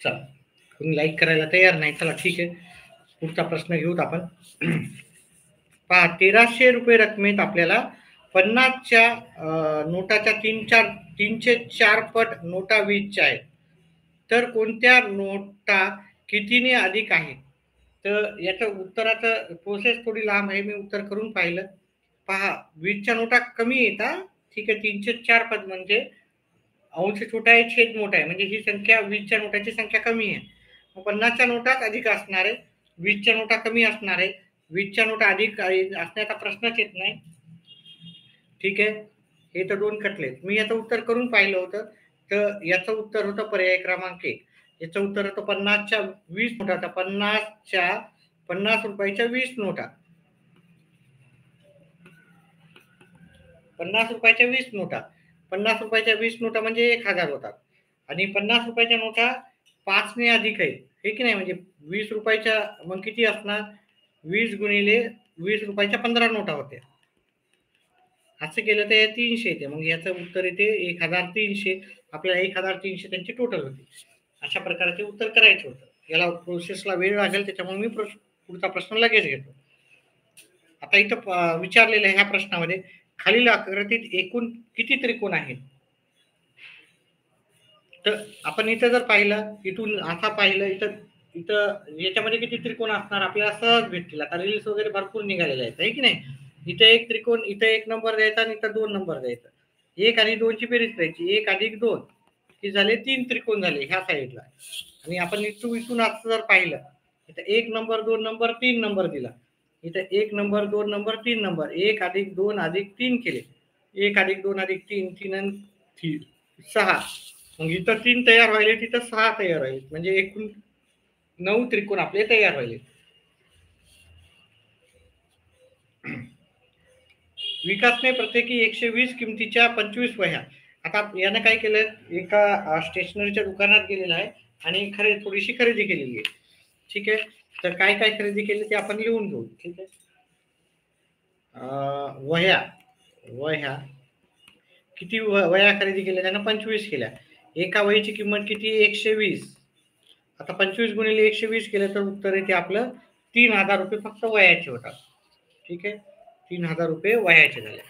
चला, कुणी लाईक करायला तयार नाही. चला ठीक आहे, पुढचा प्रश्न घेऊत आपण. पहा, 1300 रकमेत आपल्याला 50च्या नोटाच्या 304 पट नोटा 20च्या आहेत. तर कोणत्या नोटा कितीने अधिक आहेत? तर याचं उत्तराचं प्रोसेस थोडी लांब आहे, मी उत्तर करून पाहिलं. पहा, 20च्या नोटा कमी येतात, ठीक आहे. 304 पट म्हणजे अंश छोटा आहे, छेद मोठा आहे, म्हणजे ही संख्या 20च्या नोटाची संख्या कमी आहे. मग 50च्या नोटाच अधिक असणार आहे, 20च्या नोटा कमी असणार आहे. 20च्या नोटा अधिक असण्याचा प्रश्नच येत नाही, ठीक आहे. हे तर 2 कटले. मी याचं उत्तर करून पाहिलं होतं, तर याचं उत्तर होतं पर्याय क्रमांक 1. याचं उत्तर होतं 50च्या 20 नोटा. 50 रुपयाच्या 20 नोटा, 50 रुपयाच्या 20 नोटा, 50 रुपयाच्या 20 नोटा म्हणजे 1000 होतात. आणि 50 रुपयाच्या नोटा 5 ने अधिक आहे, हे की नाही. म्हणजे 20 रुपयाच्या मग किती असणार, 20 गुणिले 20 रुपयाच्या 15 नोटा होत्या. असं केलं तर हे 300 येते. मग याचं उत्तर येते 1300. आपल्याला 1300 त्यांची टोटल होती. अशा प्रकारचे उत्तर करायचं होतं. याला प्रोसेसला वेळ लागेल, त्याच्यामुळे मी पुढचा प्रश्न लगेच घेतो. आता इथं विचारलेलं आहे ह्या प्रश्नामध्ये, खालील आकृतीत एकूण किती त्रिकोण आहेत? तर आपण इथं जर पाहिलं, इथून असा पाहिलं, इथं इथं याच्यामध्ये किती त्रिकोण असणार आपल्याला सहज भेटतील. आता रील्स वगैरे भरपूर निघालेले आहेत, आहे की नाही. इथे एक त्रिकोण, इथे 1 नंबर द्यायचा आणि इथं 2 नंबर द्यायचा. 1 आणि 2 ची बेरीज करायची, 1 अधिक 2 की झाले 3 त्रिकोण झाले ह्या साईडला. आणि आपण इथून असं जर पाहिलं, इथं 1 नंबर, 2 नंबर, 3 नंबर दिला. इथं 1 नंबर, 2 नंबर, 3 नंबर, 1 अधिक 2 अधिक 3 केले. 1 अधिक 2 अधिक 3, 3 आणि 6. मग इथं 3 तयार व्हायले, तिथं 6 तयार व्हायले, म्हणजे एकूण 9 त्रिकोण आपले तयार व्हायले. विकासने प्रत्येकी 120 किमतीच्या 25 वह्या. आता यानं काय केलं, एका स्टेशनरीच्या दुकानात गेलेला आहे आणि थोडीशी खरेदी केलेली आहे, ठीक आहे. तर काय काय खरेदी केली ते आपण लिहून घेऊ, ठीक आहे. वह्या वह्या किती वह्या खरेदी केल्या त्यानं? 25 केल्या. एका वहीची किंमत किती? 120. आता 25 गुणिले 120 केलं तर उत्तर येते आपलं 3000 रुपये फक्त वह्याचे होतात, ठीक आहे. 3000 रुपये वह्याचे झाले.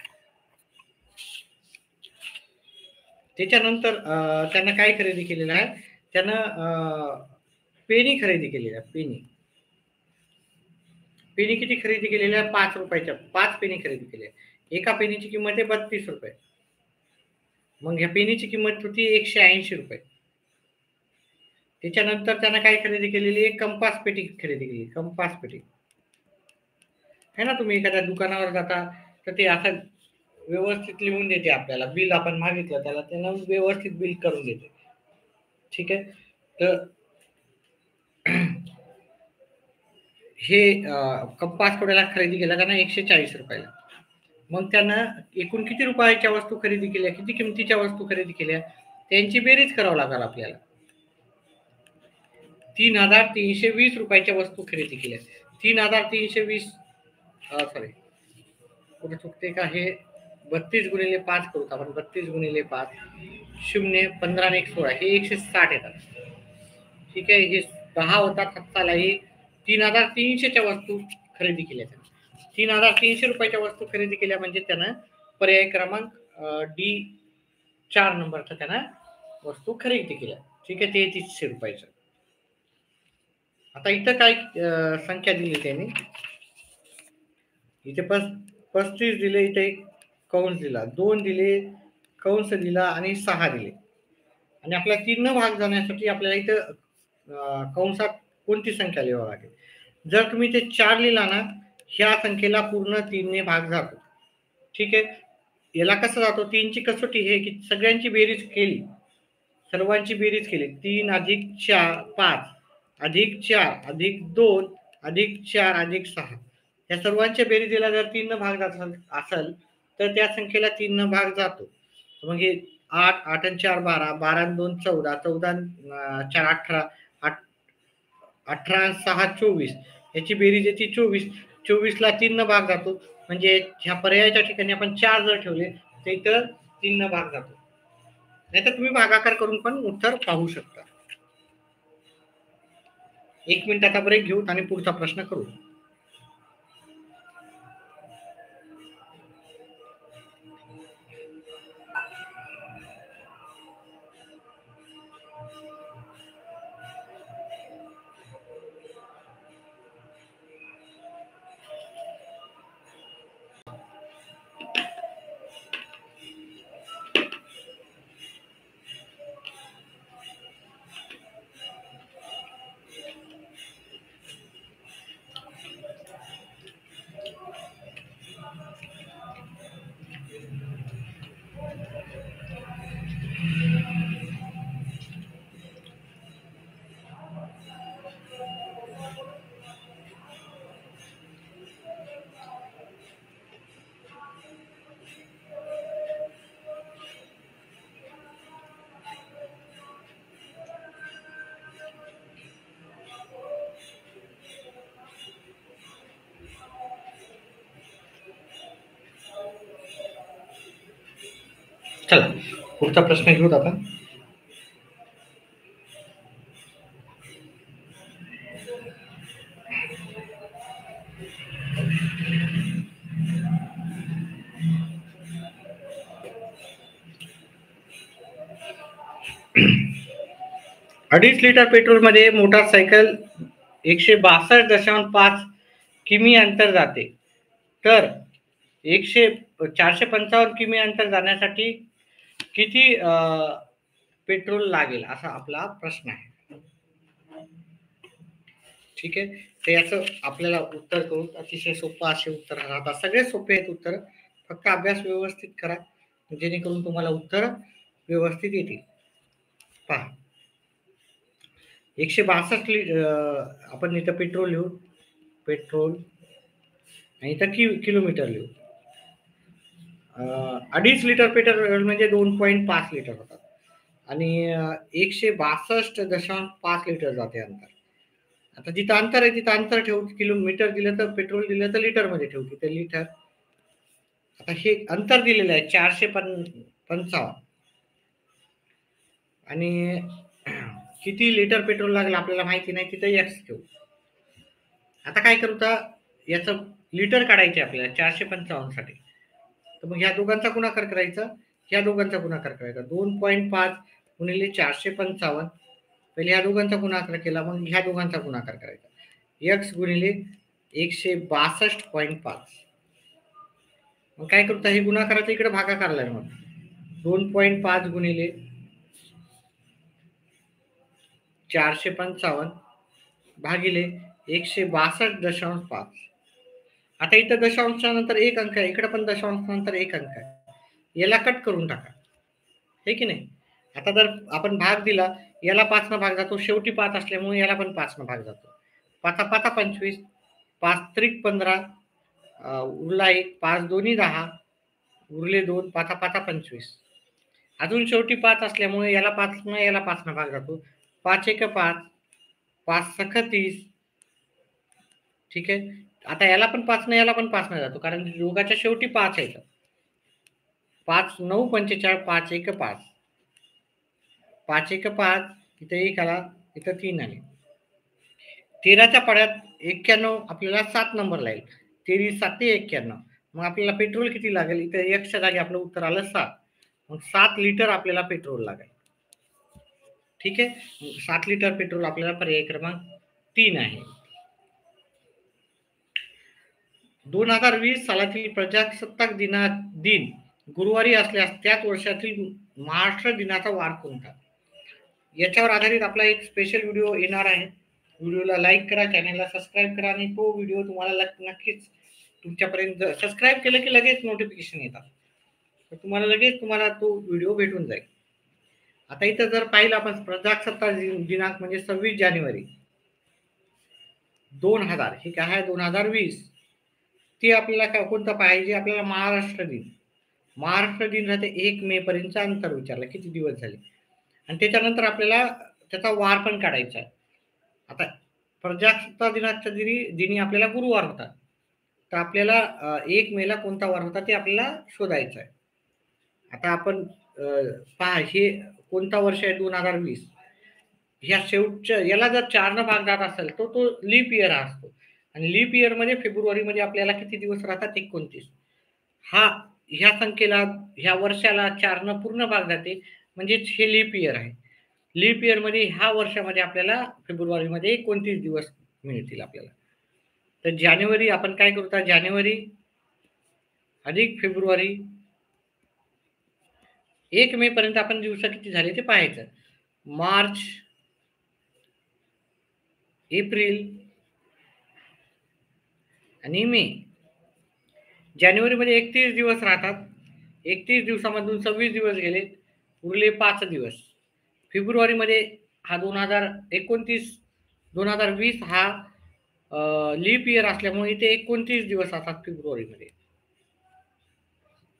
त्याच्यानंतर त्यानं काय खरेदी केलेलं आहे, त्यानं पेनी खरेदी केलेल्या. पेनी किती खरेदी केलेल्या? 5 रुपयाच्या 5 पेनी खरेदी केल्या. एका पेनीची किंमत आहे 32 रुपये. मग ह्या पेनीची किंमत होती 180 रुपये. त्याच्यानंतर त्यानं काय खरेदी केलेली? एक कंपास पेटी खरेदी केली. कंपास पेटी है ना. तुम्ही एखाद्या दुकानावर जाता तर ते असं व्यवस्थित लिहून देते आपल्याला. बिल आपण मागितलं त्याला, त्यानं व्यवस्थित बिल करून देते, ठीक आहे. तर हे कंपास कोड्याला खरेदी केला त्यानं 140 रुपयाला. मग त्यानं एकूण किती रुपयाच्या वस्तू खरेदी केल्या, किती किमतीच्या वस्तू खरेदी केल्या, त्यांची बेरीज करावं लागेल आपल्याला. 3,320 रुपयाच्या वस्तू खरेदी केल्या. 3,320 सॉरी कुठे चुकते का, हे 32 × 5 करू आपण. 32 × 5 0 15 आणि 16 हे 160 येतात. ठीक आहे. हे 10 होतात हप्ताला. हे 3,300च्या वस्तू खरेदी केल्या. 3,300 रुपयाच्या वस्तू खरेदी केल्या म्हणजे त्यानं पर्याय क्रमांक डी 4 नंबरचा त्यानं वस्तू खरेदी केल्या. ठीक आहे. 3,300 रुपयाचं. आता इथं काय संख्या दिली त्यांनी, इथे 35 दिले, इथे कंस दिला, 2 दिले, कंस दिला आणि 6 दिले. आणि आपल्याला 3 भाग जाण्यासाठी आपल्याला इथं कंसात कोणती संख्या लिहावं लागेल. जर तुम्ही ते 4 लिहिला ना, ह्या संख्येला पूर्ण 3 ने भाग जातो. ठीक आहे. याला कसं जातो, 3ची कसोटी हे की सगळ्यांची बेरीज केली, सर्वांची बेरीज केली, 3 अधिक 4 5 अधिक 4 अधिक 2 अधिक 4 अधिक 6 या सर्वांच्या बेरीजला जर 3 न भाग जात असेल तर त्या संख्येला 3 न भाग जातो. मग हे 8 8 आणि 4 12 12 आणि 2 14 14 4 18 18 आणि 6 24 याची बेरीज येते 24. 24 ला 3 न भाग जातो. म्हणजे ह्या पर्यायाच्या ठिकाणी आपण 4 जर ठेवले तर इथं 3 न भाग जातो. नाहीतर तुम्ही भागाकार करून पण उत्तर पाहू शकता. 1 मिनिट आता ब्रेक घेऊ आणि पुढचा प्रश्न करू. चला पुढचा प्रश्न घेऊत आपण. अडीच लिटर पेट्रोल मध्ये मोटारसायकल 162.5 किमी अंतर जाते, तर 455 किमी अंतर जाण्यासाठी किती पेट्रोल लागेल असा आपला प्रश्न आहे. ठीक आहे. तर याचं आपल्याला उत्तर करून अतिशय सोपं असे उत्तर राहतात. सगळे सोपे आहेत उत्तर, फक्त अभ्यास व्यवस्थित करा जेणेकरून तुम्हाला उत्तर व्यवस्थित येतील. पहा 162 आपण इथं पेट्रोल लिहू, पेट्रोल आणि इथं किलोमीटर लिहू. 2.5 लिटर पेट्रोल म्हणजे 2.5 लिटर होतात आणि 162.5 लिटर जाते अंतर. आता जिथं अंतर आहे तिथं अंतर ठेवू, किलोमीटर दिलं तर पेट्रोल दिलं तर लिटर मध्ये ठेवू, तिथे लिटर. आता हे अंतर दिलेलं आहे 455 आणि किती लिटर पेट्रोल लागेल आपल्याला माहिती नाही, तिथे एक्स ठेवू. आता काय करू, तर याचं लिटर काढायचे आपल्याला 455 साठी. तर मग ह्या दोघांचा गुणाकार करायचा, ह्या दोघांचा गुणाकार करायचा. 2.5 गुणिले 455, पहिले ह्या दोघांचा गुणाकार केला, मग ह्या दोघांचा गुणाकार करायचा. एक्स गुणिले 162.5. मग काय करतो, हे गुणाकाराचा इकडे भागाकारला आहे. मग 2.5 गुणिले 455 भागिले 162.5. आता इथं दशांशानंतर एक अंक आहे, इकडे पण दशांशानंतर एक अंक आहे, याला कट करून टाका, हे की नाही. आता जर आपण भाग दिला, याला 5 न भाग जातो, शेवटी 5 असल्यामुळे याला पण 5 न भाग जातो. 5 5 25, 5 त्रिक 15, उरला 1, 5 दोन्ही 10, उरले 2, 5 5 25. अजून शेवटी 5 असल्यामुळे याला 5 न याला 5 न भाग जातो. 5 एक 5, 5 सख 30. ठीक आहे. आता याला पण 5 न याला पण 5 न जातो कारण दोघाच्या शेवटी 5 आहे. 5 9 45, 5 एक 5, 5 एक 5, इथं 1 आला, इथं 3 आले. 13च्या पाढ्यात 91 आपल्याला 7 नंबरला येईल. 23 7 91. मग आपल्याला पेट्रोल किती लागेल? इथं 1च्या जागी आपलं उत्तर आलं 7. मग 7 लिटर आपल्याला पेट्रोल लागेल. ठीक आहे. 7 लिटर पेट्रोल आपल्याला पर्याय क्रमांक 3 आहे. 2020 सालातील प्रजासत्ताक दिन गुरुवारी असल्यास त्याच वर्षातील महाराष्ट्र दिनाचा वार कोणता? याच्यावर आधारित आपला एक स्पेशल व्हिडिओ येणार आहे. व्हिडिओला लाईक करा, चॅनलला सबस्क्राईब करा आणि तो व्हिडिओ तुम्हाला नक्कीच तुमच्यापर्यंत सबस्क्राईब केलं की लगेच नोटिफिकेशन येतात. तर तुम्हाला तो व्हिडिओ भेटून जाईल. आता इथं जर पाहिलं आपण प्रजासत्ताक दिनांक म्हणजे 26 जानेवारी 2000, हे काय आहे 2020. ते आपल्याला कोणतं पाहिजे? आपल्याला महाराष्ट्र दिन. महाराष्ट्र दिन राहते 1 मे पर्यंतचा अंतर विचारलं किती दिवस झाले आणि त्याच्यानंतर आपल्याला त्याचा वार पण काढायचा आहे. आता प्रजासत्ताक दिनाच्या दिनी आपल्याला गुरुवार होता, तर आपल्याला 1 मेला कोणता वार होता ते आपल्याला शोधायचं आहे. आता आपण पहा हे कोणता वर्ष आहे 2020. ह्या शेवटच्या याला जर 4 न भाग जात असेल तर तो लीप इयर असतो आणि लीप इयर मध्ये फेब्रुवारीमध्ये आपल्याला किती दिवस राहतात? 29. ह्या संख्येला ह्या वर्षाला 4 न पूर्ण भाग जाते म्हणजे हे लीप इयर आहे. लीप इयर मध्ये ह्या वर्षामध्ये आपल्याला फेब्रुवारीमध्ये 29 दिवस मिळतील आपल्याला. तर जानेवारी आपण काय करू? तर जानेवारी अधिक फेब्रुवारी 1 मे पर्यंत आपण दिवस किती झाले ते पाहायचं. मार्च, एप्रिल आणि मे. जानेवारीमध्ये 31 दिवस राहतात. 31 दिवसामधून 26 दिवस गेले, उरले 5 दिवस. फेब्रुवारीमध्ये हा 2020 हा लीप इयर असल्यामुळे इथे 29 दिवस असतात फेब्रुवारीमध्ये.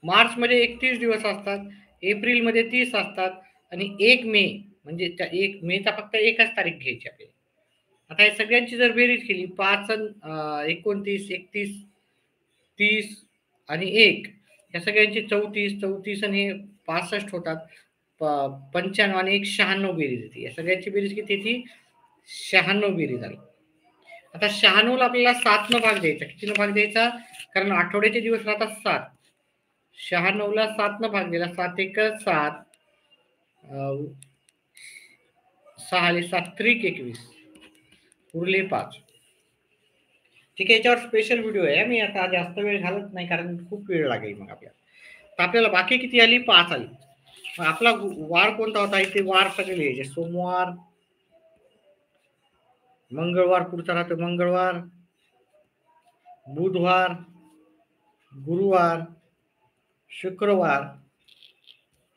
मार्चमध्ये 31 दिवस असतात, एप्रिलमध्ये 30 असतात आणि 1 मे म्हणजे 1 मेचा फक्त एकच तारीख घ्यायची आपल्याला. आता या सगळ्यांची जर बेरीज केली 5 29 31 30 आणि 1 या सगळ्यांची 34 आणि 65 होतात. 95 आणि 1 96 बेरीज येते. या सगळ्यांची बेरीज किती येते? 96 बेरीज आली. आता 96 ला आपल्याला 7 न भाग द्यायचा. किती न भाग द्यायचा? कारण आठवड्याचे दिवस राहतात 7. 96 ला 7 न भाग दिला. 7 एक 7, 6 आले 7 त्रिक 21, उरले 5. ठीक आहे. याच्यावर स्पेशल व्हिडिओ आहे. मी आता जास्त वेळ घालत नाही कारण खूप वेळ लागेल मग आपल्याला. तर आपल्याला बाकी किती आली? 5 आली. मग आपला वार कोणता होता? इथे वार सगळे लिहायचे. सोमवार, मंगळवार पुढचा राहतो मंगळवार, बुधवार, गुरुवार, शुक्रवार,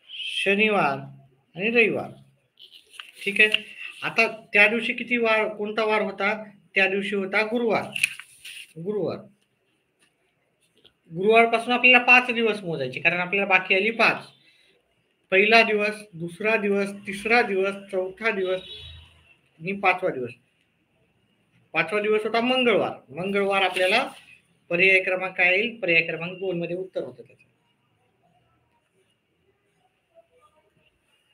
शनिवार आणि रविवार. ठीक आहे. आता त्या दिवशी किती वार कोणता वार होता? त्या दिवशी होता गुरुवार. गुरुवारपासून आपल्याला 5 दिवस मोजायचे कारण आपल्याला बाकी आली 5. पहिला दिवस, दुसरा दिवस, तिसरा दिवस, चौथा दिवस आणि 5वा दिवस. 5वा दिवस होता मंगळवार. मंगळवार आपल्याला पर्याय क्रमांक काय येईल? पर्याय क्रमांक 2 मध्ये उत्तर होतं त्याचं.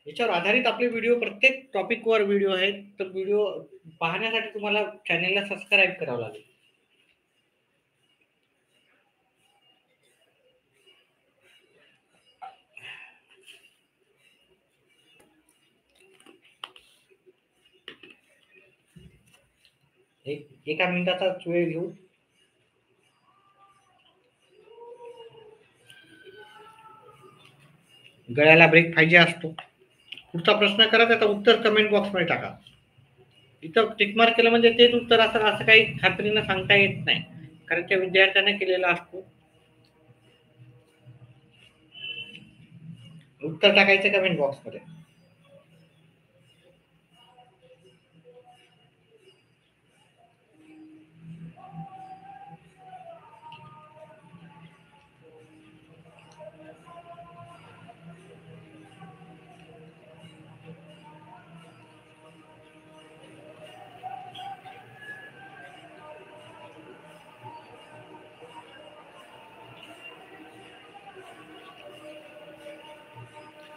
याच्यावर आधारित आपले व्हिडिओ प्रत्येक टॉपिकवर व्हिडिओ आहेत. तर व्हिडिओ पाहण्यासाठी तुम्हाला चॅनलला सबस्क्राईब करावं लागेल. एका मिनिटाचाच वेळ घेऊ. गळ्याला ब्रेक पाहिजे असतो. पुढचा प्रश्न करा, त्याचं उत्तर कमेंट बॉक्समध्ये टाका. इथं टिकमार्क केलं म्हणजे तेच उत्तर असं काही खात्रीनं सांगता येत नाही कारण त्या विद्यार्थ्याने केलेला असतो. उत्तर टाकायचं कमेंट बॉक्समध्ये.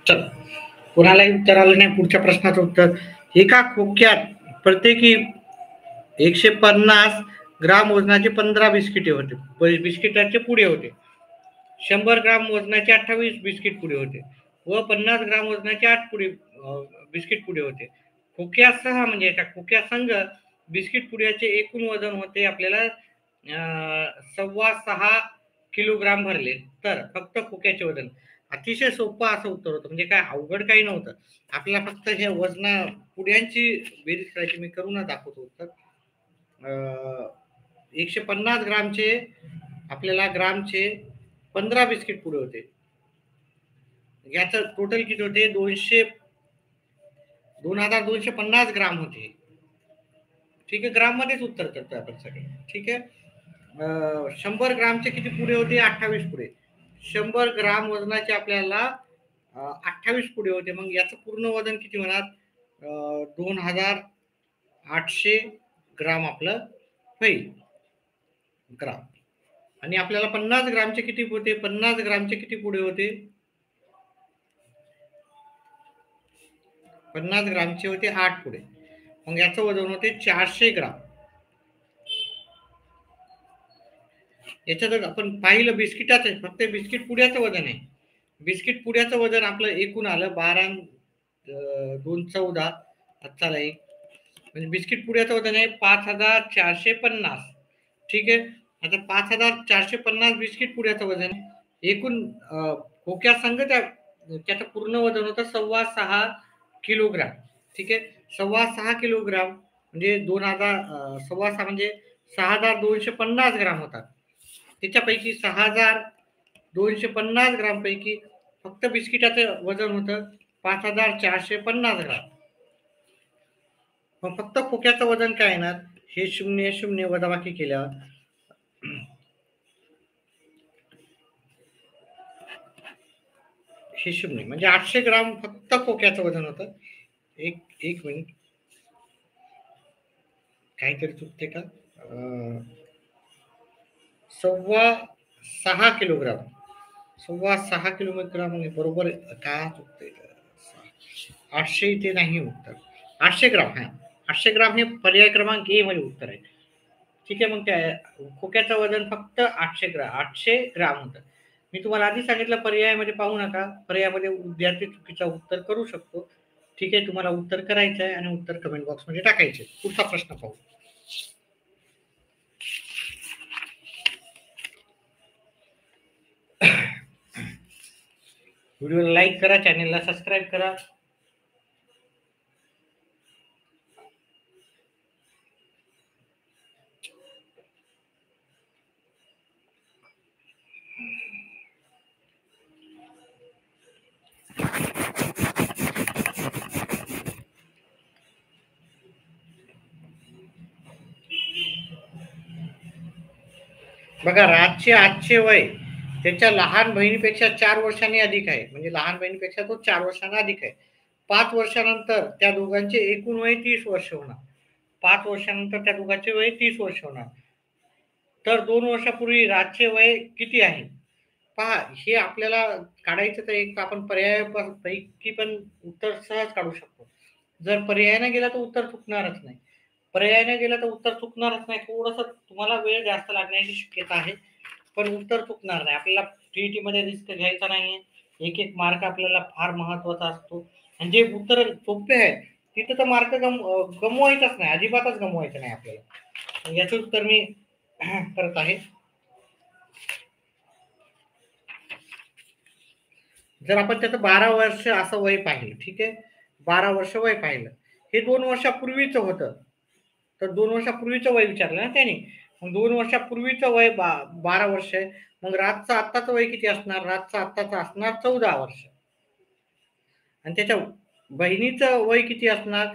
चल, कोणालाही उत्तर आलं नाही. पुढच्या प्रश्नाचं उत्तर: एका खोक्यात प्रत्येकी 150 ग्राम वजनाचे 15 बिस्किटे होते. बिस्किटाचे पुडे होते. 100 ग्राम वजनाचे 28 बिस्किट पुडे होते व 50 ग्राम वजनाचे 8 बिस्किट पुडे होते. खोक्यासह म्हणजे एका खोक्यासंग बिस्किट पुड्याचे एकूण वजन होते आपल्याला 6.25 किलोग्राम भरले तर फक्त खोक्याचे वजन. अतिशय सोपं असं उत्तर होतं, म्हणजे काय अवघड काही नव्हतं. आपल्याला फक्त हे वजना पुड्यांची बेरीज करायची. मी करूनच दाखवतो उत्तर. 150 ग्रामचे आपल्याला ग्रामचे 15 बिस्किट पुडे होते. याचं टोटल किती होते? 2250 ग्राम होते. ठीक आहे, ग्राम मध्येच उत्तर करतोय आपण सगळे. ठीक आहे. 100 ग्रामचे किती पुडे होते? 28 पुडे. 100 ग्राम वजनाचे आपल्याला 28 पुडे होते. मग याचं पूर्ण वजन किती होणार? 2800 ग्राम आपलं होईल ग्राम. आणि आपल्याला 50 ग्रामचे किती होते? 50 ग्रामचे किती पुडे होते? 50 ग्रामचे होते 8 पुडे. मग याचं वजन होते 400 ग्राम. याच्यात आपण पाहिलं बिस्किटाचं, फक्त बिस्किट पुड्याचं वजन आहे. बिस्किट पुड्याचं वजन आपलं एकूण आलं 12 2 14 चला एक, म्हणजे बिस्किट पुड्याचं वजन आहे 5450. ठीक आहे. आता 5450 बिस्किट पुड्याचं वजन आहे. एकूण खोक्या संघ त्याचं पूर्ण वजन होतं 6.25 किलोग्राम. ठीक आहे. 6.25 किलोग्राम म्हणजे 6.25 म्हणजे 6250 ग्राम होतात. त्याच्यापैकी 6250 ग्राम पैकी फक्त बिस्किटाचं वजन होतं 5450 ग्राम. मग फक्त खोक्याचं वजन काय येणार? हे 0 0 वजाबाकी केल्यावर हे 0 म्हणजे 800 ग्राम फक्त खोक्याचं वजन होतं. एक मिनिट, काहीतरी चुकते का? 6.25 किलोग्राम. 6.25 किलोग्राम म्हणजे बरोबर का चुकते? 800 इथे नाही उत्तर. 800 ग्राम. हा, 800 ग्राम हे पर्याय क्रमांक ए मध्ये उत्तर आहे. ठीक आहे. मग त्या खोक्याचं वजन फक्त 800 ग्राम होतं. मी तुम्हाला आधी सांगितलं पर्यायामध्ये पाहू नका. पर्यायामध्ये विद्यार्थी चुकीचं उत्तर करू शकतो. ठीक आहे. तुम्हाला उत्तर करायचं आहे आणि उत्तर कमेंट बॉक्स मध्ये टाकायचे. पुढचा प्रश्न पाहू. व्हिडिओला लाईक करा, चॅनेलला सबस्क्राईब करा. बघा, राजचे आजचे वय त्याच्या लहान बहिणीपेक्षा 4 वर्षांनी अधिक आहे. म्हणजे लहान बहिणीपेक्षा तो 4 वर्षांना अधिक आहे. 5 वर्षानंतर त्या दोघांचे एकूण वय 30 वर्ष होणार. 5 वर्षानंतर त्या दोघांचे वय 30 वर्ष होणार. तर 2 वर्षापूर्वी राजचे वय किती आहे? पहा, हे आपल्याला काढायचं तर एक आपण पर्यायापैकी पण उत्तर सहज काढू शकतो. जर पर्यायाने गेला तर उत्तर चुकणारच नाही. पर्यायाने गेला तर उत्तर चुकणारच नाही. थोडंसं तुम्हाला वेळ जास्त लागण्याची शक्यता आहे, पण उत्तर चुकणार नाही. आपल्याला टीईटी मध्ये रिस्क घ्यायचा नाहीये. एक एक मार्क आपल्याला फार महत्वाचा असतो. आणि जे उत्तर सोपे आहे तिथं तर मार्क गमवायचाच नाही, अजिबातच गमवायचं नाही आपल्याला. याचं उत्तर मी करत आहे. जर आपण त्याचं 12 वर्ष असं वय पाहिलं, ठीक आहे, 12 वर्ष वय पाहिलं, हे 2 वर्षापूर्वीचं होतं. तर 2 वर्षापूर्वीचं वय विचारलं ना त्याने. मग 2 वर्षापूर्वीचं वय 12 वर्ष आहे. मग राजचं आत्ताचं वय किती असणार? राजचं आत्ताचं असणार 14 वर्ष. आणि त्याच्या बहिणीचं वय किती असणार?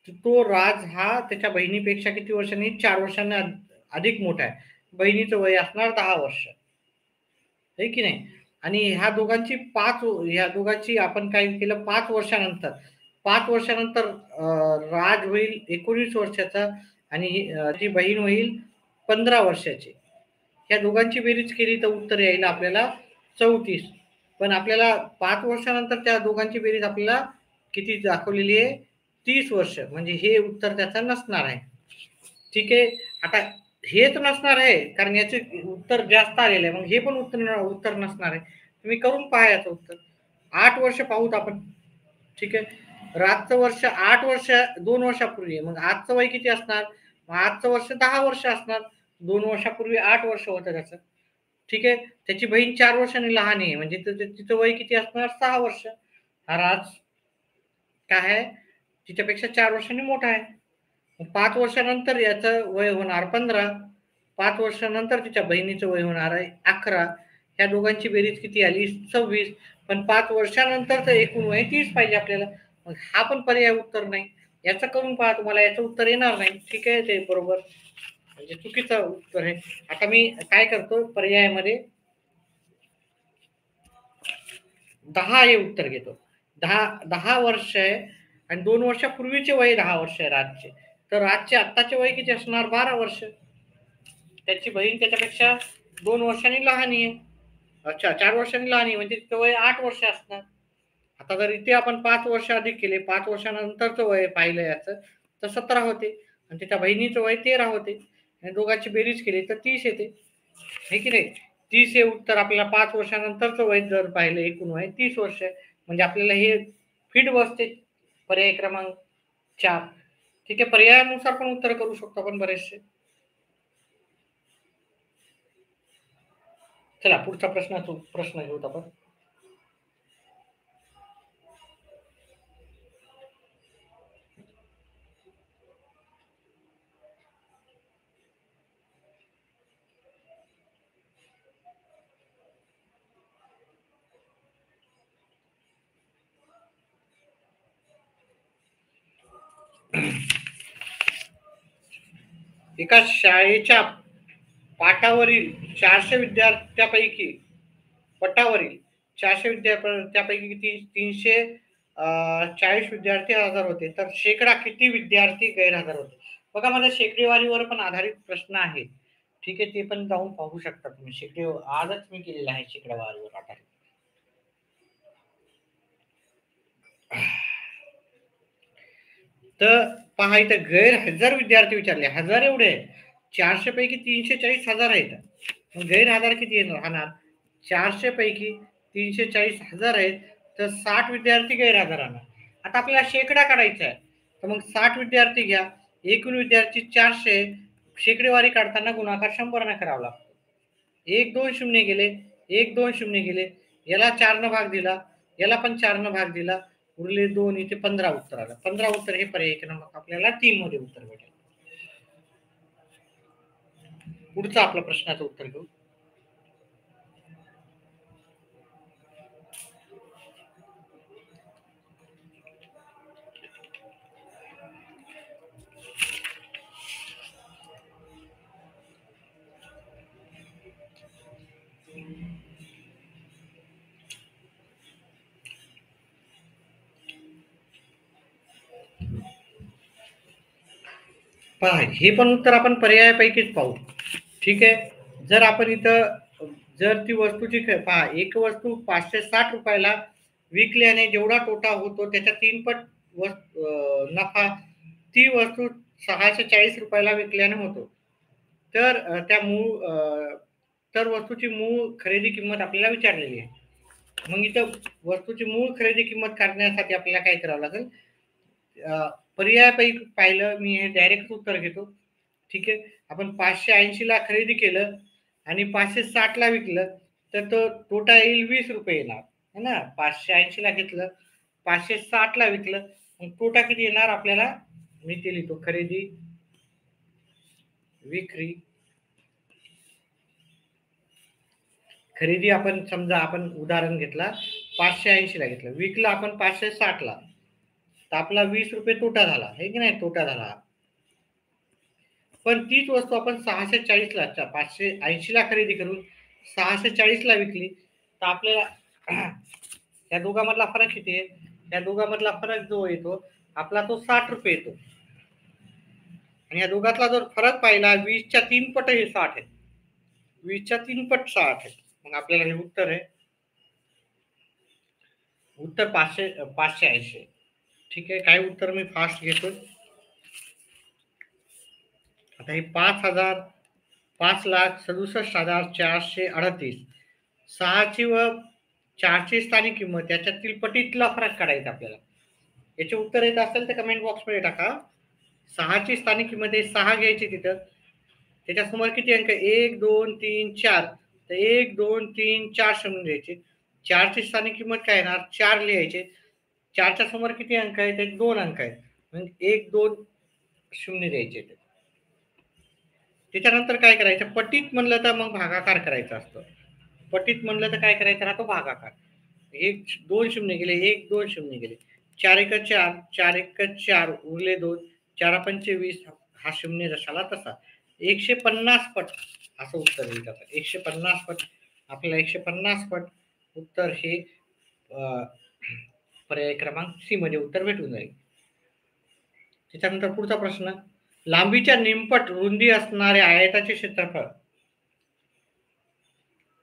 तो राज हा त्याच्या बहिणीपेक्षा किती वर्षांनी? 4 वर्षांनी अधिक मोठा आहे. बहिणीचं वय असणार 10 वर्ष. आहे की नाही? आणि ह्या दोघांची आपण काय केलं? 5 वर्षानंतर 5 वर्षानंतर राज होईल 19 वर्षाचा आणि जी बहीण होईल 15 वर्षाची. ह्या दोघांची बेरीज केली तर उत्तर येईल आपल्याला 34. पण आपल्याला 5 वर्षानंतर त्या दोघांची बेरीज आपल्याला किती दाखवलेली आहे? 30 वर्ष. म्हणजे हे उत्तर त्याचं नसणार आहे. ठीक आहे. आता हेच नसणार आहे, कारण याचे उत्तर जास्त आलेलं आहे. मग हे पण उत्तर नसणार आहे. तुम्ही करून पहा याचं उत्तर. 8 वर्ष पाहूत आपण. ठीक आहे. आजचं वर्ष 8 वर्ष 2 वर्षापूर्वी. मग आजचं वय किती असणार? मग आजचं वर्ष 10 वर्ष असणार. 2 वर्षापूर्वी 8 वर्ष होतं त्याचं. ठीक आहे. त्याची बहीण 4 वर्षांनी लहान आहे. म्हणजे तिचं वय किती असणार? 6 वर्ष. हा राज काय आहे? तिच्यापेक्षा 4 वर्षांनी मोठा आहे. 5 वर्षानंतर याचं वय होणार 15. 5 वर्षानंतर तिच्या बहिणीचं वय होणार आहे 11. ह्या दोघांची बेरीज किती आली? 26. पण 5 वर्षानंतरचं एकूण वय 30 पाहिजे आपल्याला. मग हा पण पर्याय उत्तर नाही. याचं करून पहा, तुम्हाला याचं उत्तर येणार नाही. ठीक आहे, ते बरोबर म्हणजे चुकीचं उत्तर आहे. आता मी काय करतो, पर्यायामध्ये 10 हे उत्तर घेतो. 10 वर्ष आहे आणि 2 वर्षापूर्वीचे वय 10 वर्ष आहे राजचे. तर राजचे आत्ताचे वय किती असणार? 12 वर्ष. त्याची बहीण त्याच्यापेक्षा 2 वर्षांनी लहान आहे. अच्छा, 4 वर्षांनी लहान आहे, म्हणजे तिचं वय 8 वर्ष असणार. आता जर इथे आपण 5 वर्ष अधिक केले, 5 वर्षानंतरचं वय पाहिलं याचं, तर 17 होते आणि त्याच्या बहिणीचं वय 13 होते आणि दोघांची बेरीज केली तर 30 येते. हे की नाही? 30 हे उत्तर आपल्याला 5 वर्षानंतरचं वय जर पाहिलं, एकूण वय 30 वर्ष आहे. म्हणजे आपल्याला हे फिट बसते. पर्याय क्रमांक 4. ठीक आहे. पर्यायानुसार पण उत्तर करू शकतो आपण बरेचसे. चला पुढचा प्रश्न घेऊत आपण. एका शाळेच्या पाठावरील 400 विद्यार्थ्यापैकी पटावरील 400 विद्यार्थ्यापैकी किती? 340 विद्यार्थी हजर होते. तर शेकडा किती विद्यार्थी गैरहजर होते? बघा, माझा शेकडेवारीवर पण आधारित प्रश्न आहे. ठीक आहे, ते पण जाऊन पाहू शकता तुम्ही. आजच मी केलेला आहे शेकडेवारीवर आधारित. तर पहा, इथं गैरहजर विद्यार्थी विचारले. हजार एवढे 400 पैकी 340 हजार आहेत. मग गैरहजर किती राहणार? 400 पैकी 340 हजार आहेत, तर 60 विद्यार्थी गैरहजर राहणार. आता आपल्याला शेकडा काढायचा आहे, तर मग 60 विद्यार्थी घ्या. एकूण विद्यार्थी 400, शेकडेवारी काढताना गुणाकार 100 ने करावा लागतो. 1 2 शून्य गेले, 1 2 शून्य गेले, याला 4 न भाग दिला, याला पण 4 न भाग दिला, उरले 2. इथे 15 उत्तर आलं. 15 उत्तर हे पर्याय क्रमांक आपल्याला 3 मध्ये उत्तर भेटेल. पुढचा आपला प्रश्नाचं उत्तर घेऊ. पहा, हे पण उत्तर आपण पर्यायापैकीच पाहू. ठीक आहे. जर आपण इथं जर ती वस्तूची पहा, एक वस्तू 560 रुपयाला विकल्याने जेवढा तोटा होतो त्याच्या 3 पट नफा ती वस्तू 640 रुपयाला विकल्याने होतो. तर त्या तर वस्तूची मूळ खरेदी किंमत आपल्याला विचारलेली आहे. मग इथं वस्तूची मूळ खरेदी किंमत काढण्यासाठी आपल्याला काय करावं लागेल? पर्यायापैकी पाहिलं मी, हे डायरेक्ट उत्तर घेतो. ठीक आहे. आपण 580 ला खरेदी केलं आणि 560 ला विकलं, तर तो तोटा येईल 20 रुपये येणार है ना. 580 ला घेतलं, 560 ला विकलं, मग तोटा किती येणार आपल्याला? मी ते लिहितो, खरेदी विक्री. खरेदी आपण समजा आपण उदाहरण घेतला 580 ला घेतलं, विकलं आपण 560 ला, तर आपला 20 रुपये तोटा झाला, हे की नाही? तोटा झाला. पण तीच वस्तू आपण 640 ला 580 ला खरेदी करून 640 ला विकली, तर आपल्याला या दोघांमधला फरक किती आहे? या दोघांमधला फरक जो येतो आपला, तो 60 रुपये येतो. आणि या दोघातला जर फरक पाहिला, 20च्या 3 पट हे 60 आहे. 20च्या 3 पट 60 आहे. मग आपल्याला हे उत्तर आहे उत्तर 580. ठीक आहे, काही उत्तर मी फास्ट घेतो. आता हे 5,67,438 6ची व 4ची स्थानिक किंमत याच्यातील पटीतला फरक काढायचा आपल्याला. याचे उत्तर येत असेल तर कमेंट बॉक्समध्ये टाका. 6ची स्थानिक किंमत आहे 6 घ्यायची तिथं. त्याच्यासमोर किती अंक आहे 1 2 3 4, तर 1 2 3 4 शून्य द्यायचे. 4ची स्थानिक किंमत काय येणार 4 लिहायचे. 4च्या समोर किती अंक आहेत, ते 2 अंक आहेत, म्हणजे 1 2 शून्य द्यायचे. त्याच्यानंतर काय करायचं, पटीत म्हणलं तर मग भागाकार करायचा असतो. पटीत म्हणलं तर काय करायचं राहतो भागाकार. 2 शून्य गेले, 1 2 शून्य गेले, 4 1 4, 4 1 4 उरले 2, 4 5 20, हा शून्य जशाला तसा 150 पट असं उत्तर दिलं जातं. 150 पट आपल्याला 150 पट उत्तर हे पर्याय क्रमांक सी मध्ये उत्तर भेटून जाईल. त्याच्यानंतर पुढचा प्रश्न, लांबीच्या निमपट रुंदी असणाऱ्या आयताचे क्षेत्रफळ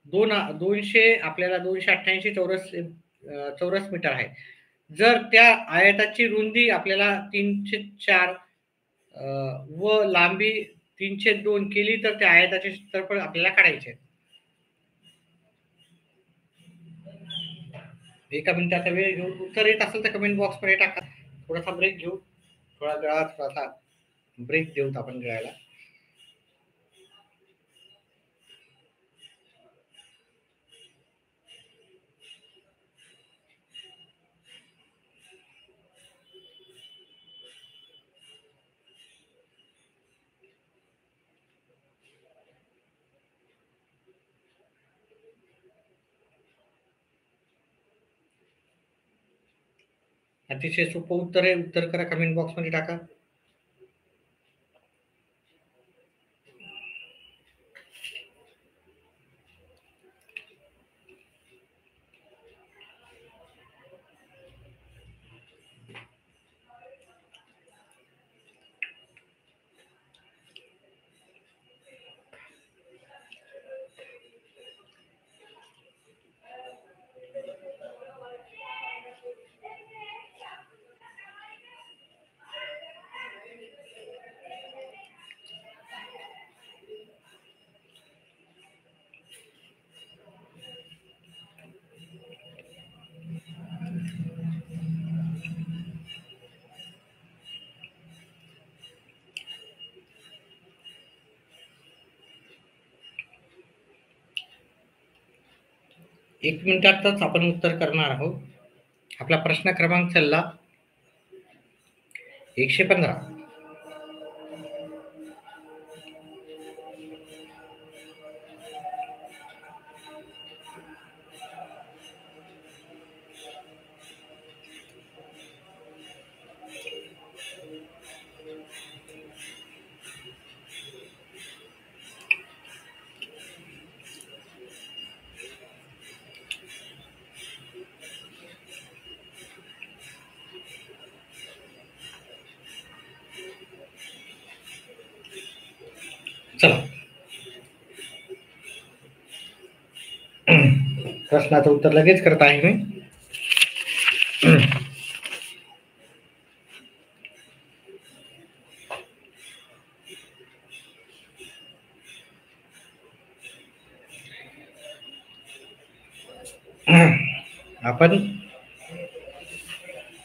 200 आपल्याला 288 चौरस मीटर आहे. जर त्या आयताची रुंदी आपल्याला 304 व लांबी 302 केली तर त्या आयताचे क्षेत्रफळ आपल्याला काढायचे. एका मिनिटाचा वेळ घेऊन उत्तर येत असेल तर कमेंट बॉक्स मध्ये टाका. थोडासा ब्रेक घेऊ, थोडासा ब्रेक देऊत आपण गिळायला. अतिशय सोपं उत्तर आहे. उत्तर करा, कमेंट बॉक्स मध्ये टाका. एक मिनिटातच आपण उत्तर करणार आहोत. आपला प्रश्न क्रमांक चालला 115. चला, प्रश्नाचं उत्तर लगेच करत आहे मी. आपण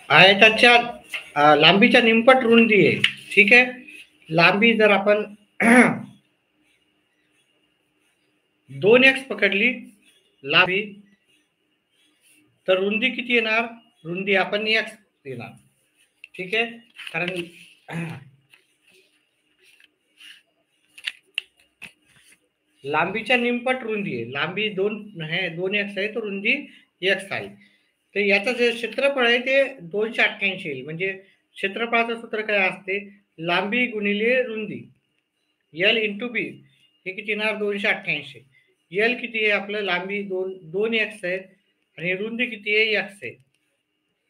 आयताच्या लांबीच्या निमपट रुंदी आहे. ठीक आहे, लांबी जर आपण 2x पकडली लांबी, तर रुंदी किती येणार, रुंदी आपण x येणार. ठीक आहे, कारण लांबीच्या निमपट रुंदी आहे. लांबी 2x आहे, तर रुंदी x आहे. तर याचं जे क्षेत्रफळ आहे ते 288 येईल. म्हणजे क्षेत्रफळाचं सूत्र काय असते, लांबी गुणिले रुंदी L इंटू बी, हे किती येणार 288. L किती आहे आपलं, लांबी 2x आहे आणि रुंदी किती आहे x आहे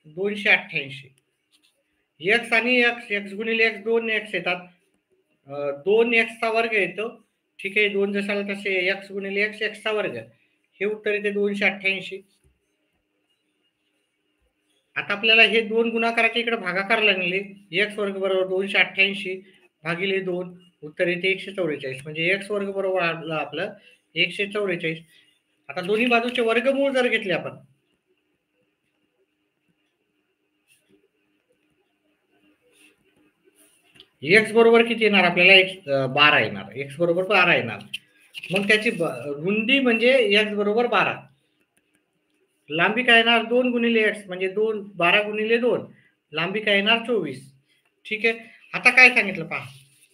288. x आणि x गुणिले x 2x येतात, 2x चा वर्ग येतो. ठीक आहे, 2 जशाला तसे x गुणिले x चा वर्ग, हे उत्तर येते 288. आता आपल्याला हे दोन गुणाकाराचे इकडे भागाकार लागले. एक्स वर्ग बरोबर 288 भागिले 2, उत्तर येते 144. म्हणजे एक्स वर्ग बरोबर आपलं 144. आता दोन्ही बाजूचे वर्गमूळ जर घेतले आपण, एक्स बरोबर किती येणार आपल्याला? एक्स 12 येणार. एक्स बरोबर 12 येणार. मग त्याची रुंदी म्हणजे एक्स बरोबर 12. लांबी काय येणार? 2 गुणिले एक्स म्हणजे 12 गुणिले 2. लांबी काय येणार? 24. ठीक आहे. आता काय सांगितलं पहा,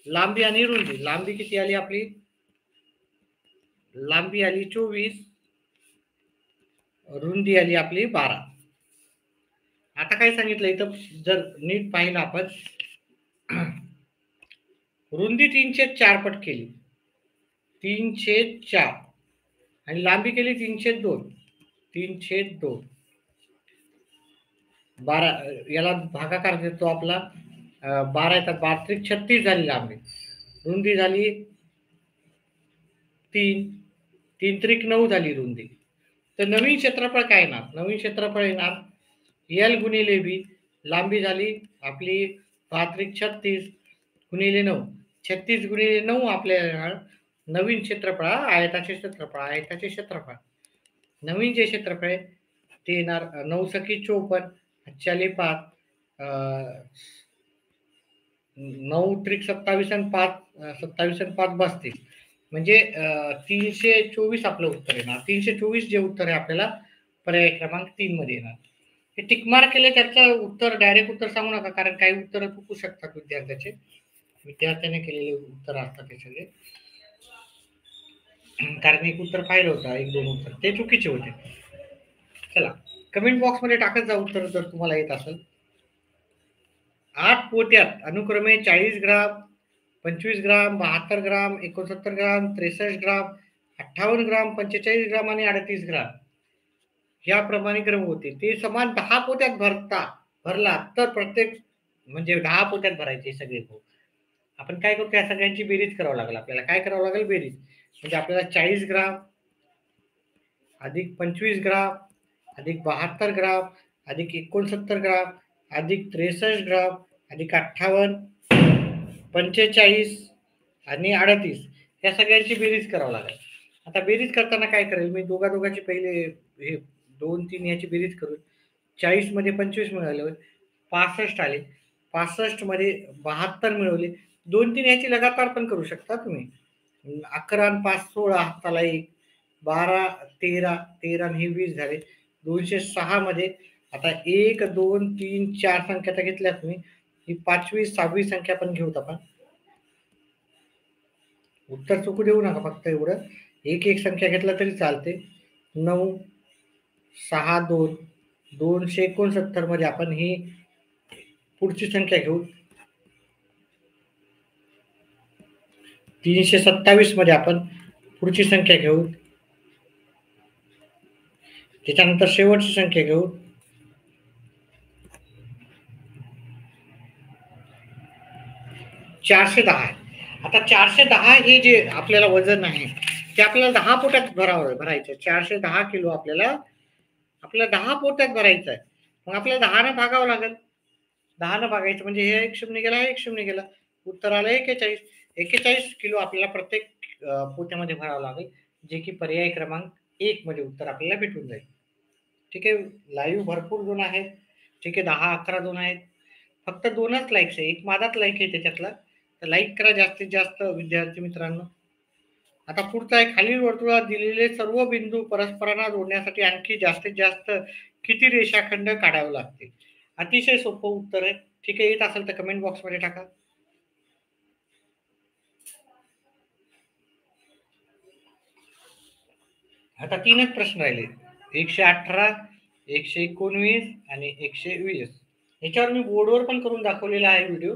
लांबी आणि रुंदी. लांबी किती आली आपली? लांबी आली 24, रुंदी आली आपली 12. आता काय सांगितलं इथं जर नीट पाहिलं आपण, रुंदी 3/4 पट केली, 3/4, आणि लांबी केली 3/2, 3/2. 12 याला भागाकार देतो आपला 12 येतात, 12 36 झाली लांबी. रुंदी झाली 3, 3 9 झाली रुंदी. तर नवीन क्षेत्रफळ काय येणार? नवीन क्षेत्रफळ येणार एल गुणिले बी. लांबी झाली आपली 5 36 गुणिले 9, 36 गुणिले 9 आपल्या नवीन क्षेत्रफळ, आयताचे क्षेत्रफळ, आयताचे क्षेत्रफळ. नवीन जे क्षेत्रफळ आहे ते येणार 9 सकी 54, 5 9 त्रिक 27 आणि 5 27 आणि 5 32. म्हणजे 324 आपलं उत्तर येणार. 324 जे उत्तर आहे आपल्याला पर्याय क्रमांक 3 मध्ये येणार. हे टिकमार्क केले त्याचं उत्तर डायरेक्ट उत्तर सांगू नका, कारण काही उत्तर चुकू शकतात विद्यार्थ्याचे. विद्यार्थ्याने केलेले उत्तर असतात ते सगळे, कारण एक उत्तर पाहिलं होतं, 1-2 उत्तर ते चुकीचे होते. चला कमेंट बॉक्स मध्ये टाकत जा उत्तर जर तुम्हाला येत असेल. 8 पोत्यात अनुक्रमे 40 ग्राम, 25 ग्राम, 72 ग्राम, 69 ग्राम, 63 ग्राम, 58 ग्राम, 45 ग्राम आणि 38 ग्राम याप्रमाणे क्रम होते. ते समान 10 पोत्यात भरला तर प्रत्येक म्हणजे 10 पोत्यात भरायचे सगळे पोत. आपण काय करतो, या सगळ्यांची बेरीज करावं लागेल आपल्याला. काय करावं लागेल? बेरीज. म्हणजे आपल्याला 40 ग्राम अधिक 25 ग्राम अधिक 72 ग्राम अधिक 69 ग्राम अधिक 63 ग्राम अधिक 58, 45 आणि 38 या सगळ्यांची बेरीज करावं लागेल. आता बेरीज करताना काय करेल मी, दोघांची पहिले हे 2-3 याची बेरीज करून 40 मध्ये 25 मिळाले, 65 आले, 65 मध्ये 72 मिळवले. 2-3 याची लगातार पण करू शकता तुम्ही. 11 आणि 5 16 हाताला 1, 12 13 13 आणि 20 झाले. 206 मध्ये आता 1 2 3 4 संख्या तर घेतल्या तुम्ही, ही 5वी 6वी संख्या पण घेऊत आपण. उत्तर चुकू देऊ नका, फक्त एवढं एक एक संख्या घेतला तरी चालते. 9 6 2 269 मध्ये आपण ही पुढची संख्या घेऊ. 327 मध्ये आपण पुढची संख्या घेऊ. त्याच्यानंतर शेवटची संख्या घेऊ. 410. आता 410 हे जे आपल्याला वजन आहे ते आपल्याला 10 पोत्यात भरायचं. 410 किलो आपल्याला 10 पोत्यात भरायचं आहे. मग आपल्याला 10 ने भागावं लागेल. 10 ने भागायचं म्हणजे हे 1 शून्य गेला, 1 शून्य गेला. उत्तर आलं 41. 41 किलो आपल्याला प्रत्येक पोत्यामध्ये भरावं लागेल, जे की पर्याय क्रमांक 1 मध्ये उत्तर आपल्याला भेटून जाईल. ठीक आहे. लाईव्ह भरपूर जण आहेत. ठीक आहे. 10-11 जण आहेत. फक्त 2च लाईक्स आहे. एक माझाच लाईक आहे त्याच्यातला. तर लाईक करा जास्तीत जास्त विद्यार्थी मित्रांनो. आता पुढचा आहे, खालील वर्तुळात दिलेले सर्व बिंदू परस्परांना जोडण्यासाठी आणखी जास्तीत जास्त किती रेषाखंड काढावे लागतील? अतिशय सोपं उत्तर आहे. ठीक आहे. येत असेल तर कमेंट बॉक्स मध्ये टाका. आता 3च प्रश्न राहिले. 118, 119 आणि 120. याच्यावर मी बोर्डवर पण करून दाखवलेला आहे व्हिडिओ.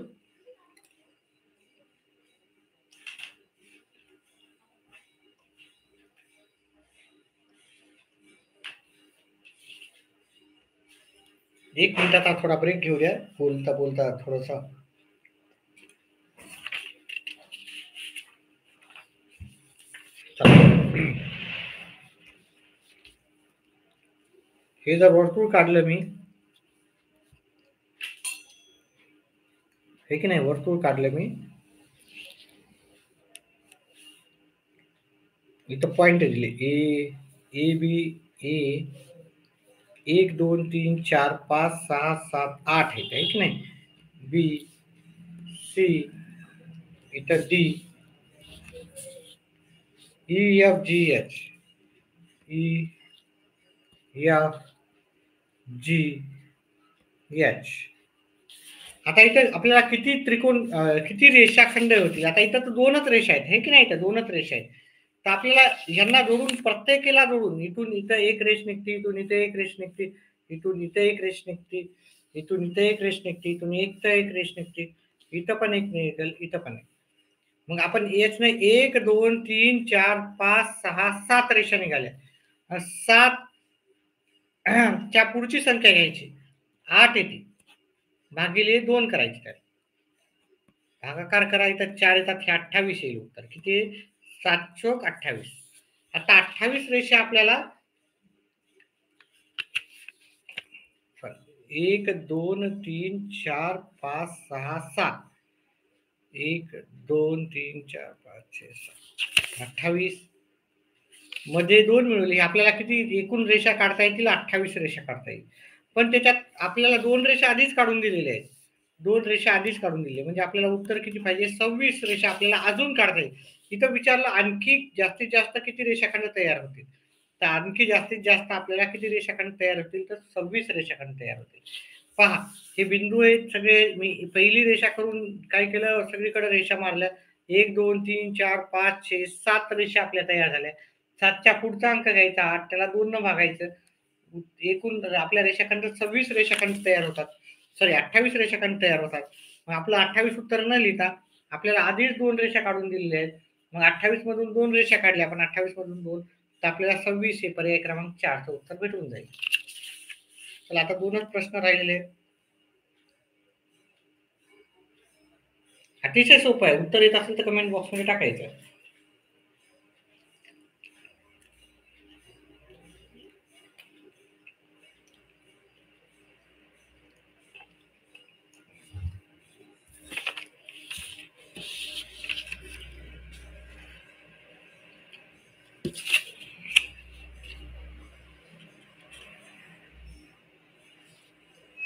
एक मिनिटाचा थोडा ब्रेक घेऊ द्या, बोलता बोलता थोडंसं. हे जर वर्तुळ काढलं मी, हे की नाही, वर्तुळ काढलं मी, इथं पॉइंट दिले ए, ए बी, ए 1 2 3 4 5 6 7 8 आहे की नाही, बी सी, इथं D, E F G H, E F G H. आता इथं आपल्याला किती त्रिकोण किती रेषाखंड होतील? आता इथं तर दोनच रेषा आहेत, हे की नाही, इथं दोनच रेषा आहेत. तर आपल्याला यांना जोडून, प्रत्येकीला जोडून, इथून इथं एक रेष निघते, इथून इथं एक रेष निघते, इथून इथं एक रेष निघते, इथून इथं एक रेष निघते, इथून इथं एक रेष निघते, इथं पण एक निघेल, इथं पण एक. मग आपण याच नाही 1 2 3 4 5 6 7 रेषा निघाल्या. 7 च्या पुढची संख्या घ्यायची, 8 येते, भागिले 2 करायची. काय भागाकार करायचा, 4 येतात, हे 28 येईल उत्तर. किती? 7 चोक 28. आता 28 रेषा आपल्याला 1 2 3 4 5 6 7, 1 2 3 4 5 6 7, 28 मध्ये 2 मिळवले. आपल्याला किती एकूण रेषा काढता येतील? 28 रेषा काढता येईल. पण त्याच्यात आपल्याला 2 रेषा आधीच काढून दिलेल्या आहेत. 2 रेषा आधीच काढून दिली, म्हणजे आपल्याला उत्तर किती पाहिजे? 26 रेषा आपल्याला अजून काढता येईल. इथं विचारलं आणखी जास्तीत जास्त किती रेषाखंड तयार होतील, तर आणखी जास्तीत जास्त आपल्याला किती रेषाखंड तयार होतील? तर 26 रेषाखंड तयार होतील. पहा, हे बिंदू आहेत सगळे. मी पहिली रेषा करून काय केलं, सगळीकडे रेषा मारल्या. 1 2 3 4 5 6 7 रेषा आपल्या तयार झाल्या. 7च्या पुढचा अंक घ्यायचा 8, त्याला 2 न भागायचं. एकूण आपल्या रेषाखंड 26 रेषाखंड तयार होतात, सॉरी 28 रेषाखंड तयार होतात. मग आपलं 28 उत्तर न लिहिता आपल्याला आधीच 2 रेषा काढून दिलेल्या आहेत. मग 28 मधून 2 रेषा काढल्या आपण, 28 मधून 2, तर आपल्याला 26 हे पर्याय क्रमांक 4चं उत्तर भेटून जाईल. चला, आता 2च प्रश्न राहिलेले आहेत. अतिशय सोपं आहे. उत्तर येत असेल तर कमेंट बॉक्समध्ये टाकायचं.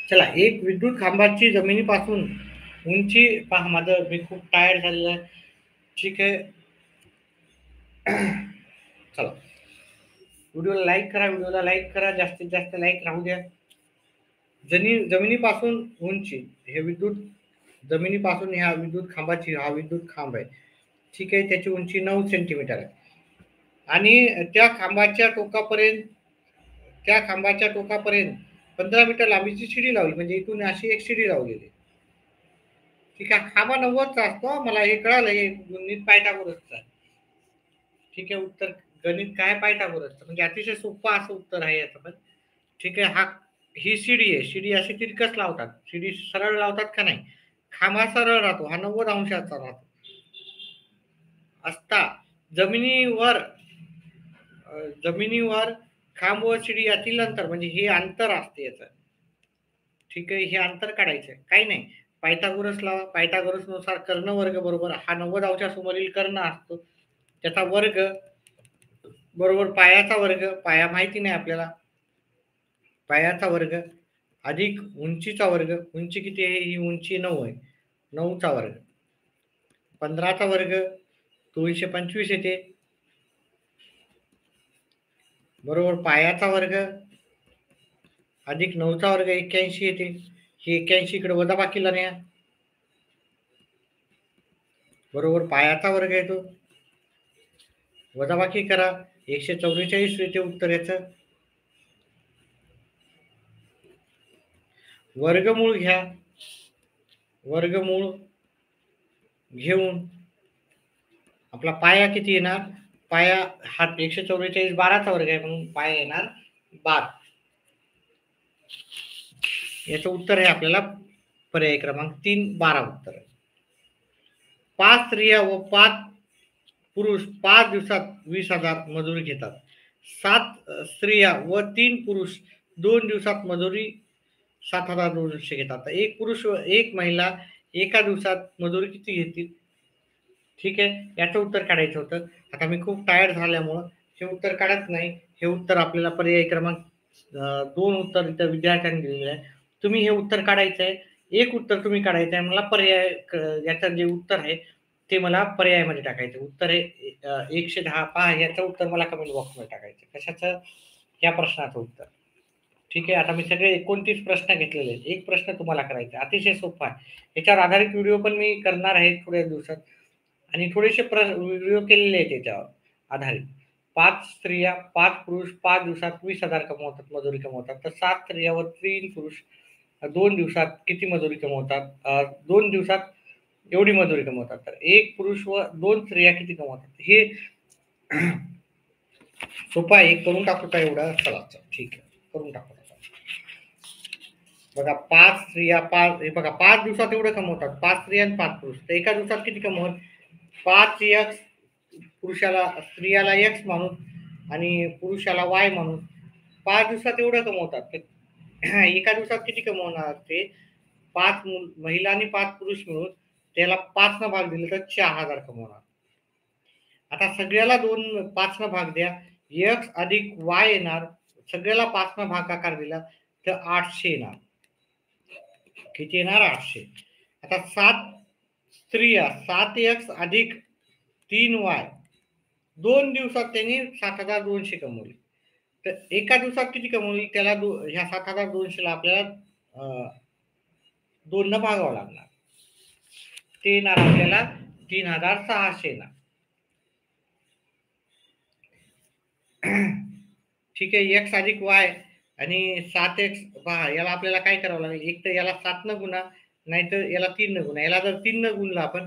चला, एक विद्युत खांबाची जमिनीपासून उंची, पहा माझं, मी खूप टायर्ड झालेलं आहे. ठीक आहे, चला, व्हिडिओला लाईक करा, जास्तीत जास्त लाईक राहू द्या. जमिनीपासून उंची, हे विद्युत जमिनीपासून ह्या विद्युत खांबाची, हा विद्युत खांब आहे, ठीक आहे, त्याची उंची 9 सेंटीमीटर आहे. आणि त्या खांबाच्या टोकापर्यंत 15 मीटर लांबीची शिडी लावली, म्हणजे इथून अशी एक शिडी लावलेली. ठीक आहे, खांबा 90चा असतो, मला हे कळालं, हे गणित पायथागोरसचं आहे. ठीक आहे, उत्तर गणित काय? पायथागोरसचं, म्हणजे अतिशय सोपं असं उत्तर आहे याचं पण. ठीक आहे, ही शिडी आहे, शिडी अशी तिरकस लावतात, शिडी सरळ लावतात का नाही? खांबा सरळ राहतो, हा 90 अंशाचा राहतो. असता जमिनीवर खांब व शिडी यातील अंतर, म्हणजे हे अंतर असते याचं. ठीक आहे, हे अंतर काढायचं, काही नाही, पायथागोरस लावा. पायथागोरस नुसार कर्ण वर्ग बरोबर हा 90 अंशासमोरील कर्ण असतो, त्याचा वर्ग बरोबर पायाचा वर्ग, पाया माहिती नाही आपल्याला, पायाचा वर्ग अधिक उंचीचा वर्ग, उंची किती आहे? ही उंची 9 आहे, 9चा वर्ग, 15चा वर्ग 225 येते, बरोबर पायाचा वर्ग अधिक 9चा वर्ग 81 येते. ही 81 इकडे वजाबाकीला न्या, बरोबर पायाचा वर्ग येतो, वजाबाकी करा, 144 येते उत्तर याचं. वर्गमूळ घ्या, वर्गमूळ घेऊन आपला पाया किती येणार? पाया हा 144 12चा वर्ग आहे, म्हणून पाया येणार 12. याचं उत्तर आहे आपल्याला पर्याय क्रमांक 3, 12 उत्तर आहे. 5 स्त्रिया व 5 पुरुष 5 दिवसात 20,000 मजुरी घेतात. 7 स्त्रिया व 3 पुरुष 2 दिवसात मजुरी 7,200 घेतात. एक पुरुष व एक महिला एका दिवसात मजुरी किती घेतील? ठीक आहे, याचं उत्तर काढायचं होतं. आता मी खूप टायर्ड झाल्यामुळं हे उत्तर काढत नाही. हे उत्तर आपल्याला पर्याय क्रमांक 2 उत्तर इथं विद्यार्थ्यांनी दिलेलं आहे. तुम्ही हे उत्तर काढायचं आहे. एक उत्तर तुम्ही काढायचं आहे. मला पर्याय याचं जे उत्तर आहे ते मला पर्यायामध्ये टाकायचं. उत्तर आहे 110. पहा याचं उत्तर मला कमेंट बॉक्समध्ये टाकायचं. कशाचं? या प्रश्नाचं उत्तर. ठीक आहे. आता मी सगळे 29 प्रश्न घेतलेले आहेत. एक प्रश्न तुम्हाला करायचा आहे. अतिशय सोपा आहे. याच्यावर आधारित व्हिडिओ पण मी करणार आहे थोड्या दिवसात. आणि थोडेसे व्हिडिओ केलेले आहेत त्याच्यावर आधारित. 5 स्त्रिया, 5 पुरुष 5 दिवसात 20,000 कमवतात, मजुरी कमवतात. तर 7 स्त्रियावर 3 पुरुष 2 दिवसात किती मजुरी कमवतात? 2 दिवसात एवढी मजुरी कमवतात. तर 1 पुरुष व 2 स्त्रिया किती कमवतात? हे सोपं आहे. करून टाकू का एवढं? चला ठीक आहे. करून टाकू. बघा 5 स्त्रिया 5 हे बघा 5 दिवसात एवढं कमवतात. 5 स्त्रिया आणि 5 पुरुष. तर एका दिवसात किती कमवतात? 5 एक्स पुरुषाला स्त्रियाला एक्स म्हणून आणि पुरुषाला वाय म्हणून 5 दिवसात एवढं कमवतात. तर एका दिवसात किती कमवणार ते? 5 महिला आणि 5 पुरुष मिळून त्याला 5 न भाग दिले तर 4,000 कमवणार. आता सगळ्याला 5 न भाग द्या. एक्स अधिक वाय येणार. सगळ्याला 5 न भागाकार दिला तर 800 येणार. किती येणार? 800. आता 7 स्त्रिया 7 एक्स अधिक 3 वाय 2 दिवसात त्यांनी 7,200 कमवली. तर एका दिवसात किती कमवली? त्याला ह्या 7,200 ला आपल्याला 2 न भागावं लागणार. ते येणार आपल्याला 3,600 येणार. ठीक आहे. एक्स अधिक वाय आणि 7x पहा याला आपल्याला काय करावं लागेल? एक तर याला 7 न गुणा, नाहीतर याला 3 न गुणा. याला जर 3 न गुणलं आपण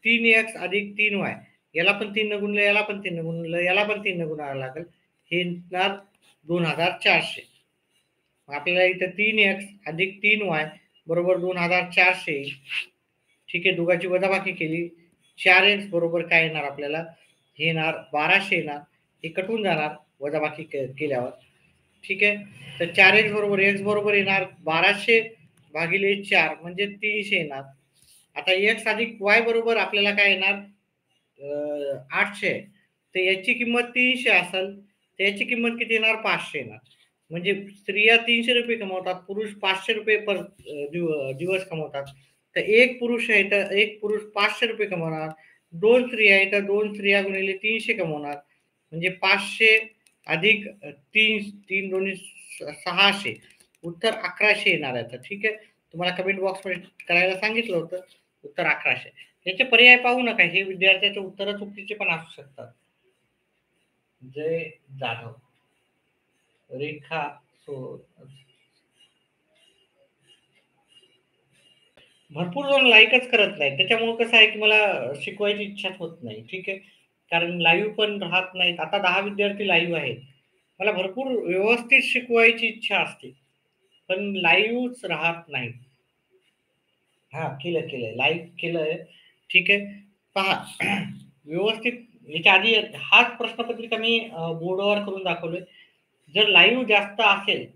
3x अधिक 3y याला पण 3 न गुणलं, याला पण 3 न गुणलं, याला पण 3 न गुणावं लागेल. हे येणार 2,400. आपल्याला इथं 3x अधिक 3y बरोबर 2,400 येईल. ठीक आहे. दोघांची वजाबाकी केली. 4x बरोबर काय येणार आपल्याला? हे येणार 1,200 येणार. हे कटून जाणार वजाबाकी केल्यावर. ठीक आहे. तर 4x बरोबर x बरोबर येणार 1,200 भागिले 4 म्हणजे 300 येणार. आता x अधिक y बरोबर आपल्याला काय येणार? 800. तर याची किंमत 300 असेल तर याची किंमत किती येणार? 500 येणार. म्हणजे स्त्रिया 300 रुपये कमवतात, पुरुष 500 रुपये दिवस कमवतात. तर एक पुरुष आहे तर एक पुरुष 500 रुपये कमवणार. 2 स्त्रिया आहे तर 2 स्त्रिया गुणिले 300 कमवणार. म्हणजे 500 अधिक 3 दोन्ही 600. उत्तर 1100 येणार आहे. ठीक आहे. तुम्हाला कमेंट बॉक्समध्ये करायला सांगितलं होतं. उत्तर 1100. याचे पर्याय पाहू नका. हे विद्यार्थ्याचे उत्तर चुकीचे पण असू शकतात. जय जाधव, रेखा भरपूर जण लाईकच करत नाही. त्याच्यामुळे कसं आहे की मला शिकवायची इच्छाच होत नाही. ठीक आहे. कारण लाईव्ह पण राहत नाहीत. आता 10 विद्यार्थी लाईव्ह आहेत. मला भरपूर व्यवस्थित शिकवायची इच्छा असते. पण लाईव्हच राहत नाही. हां, केलंय. लाईव्ह केलंय. ठीक आहे. पहा व्यवस्थित याच्या आधी हाच प्रश्नपत्रिका मी बोर्डवर करून दाखवलोय. जर लाईव्ह जास्त असेल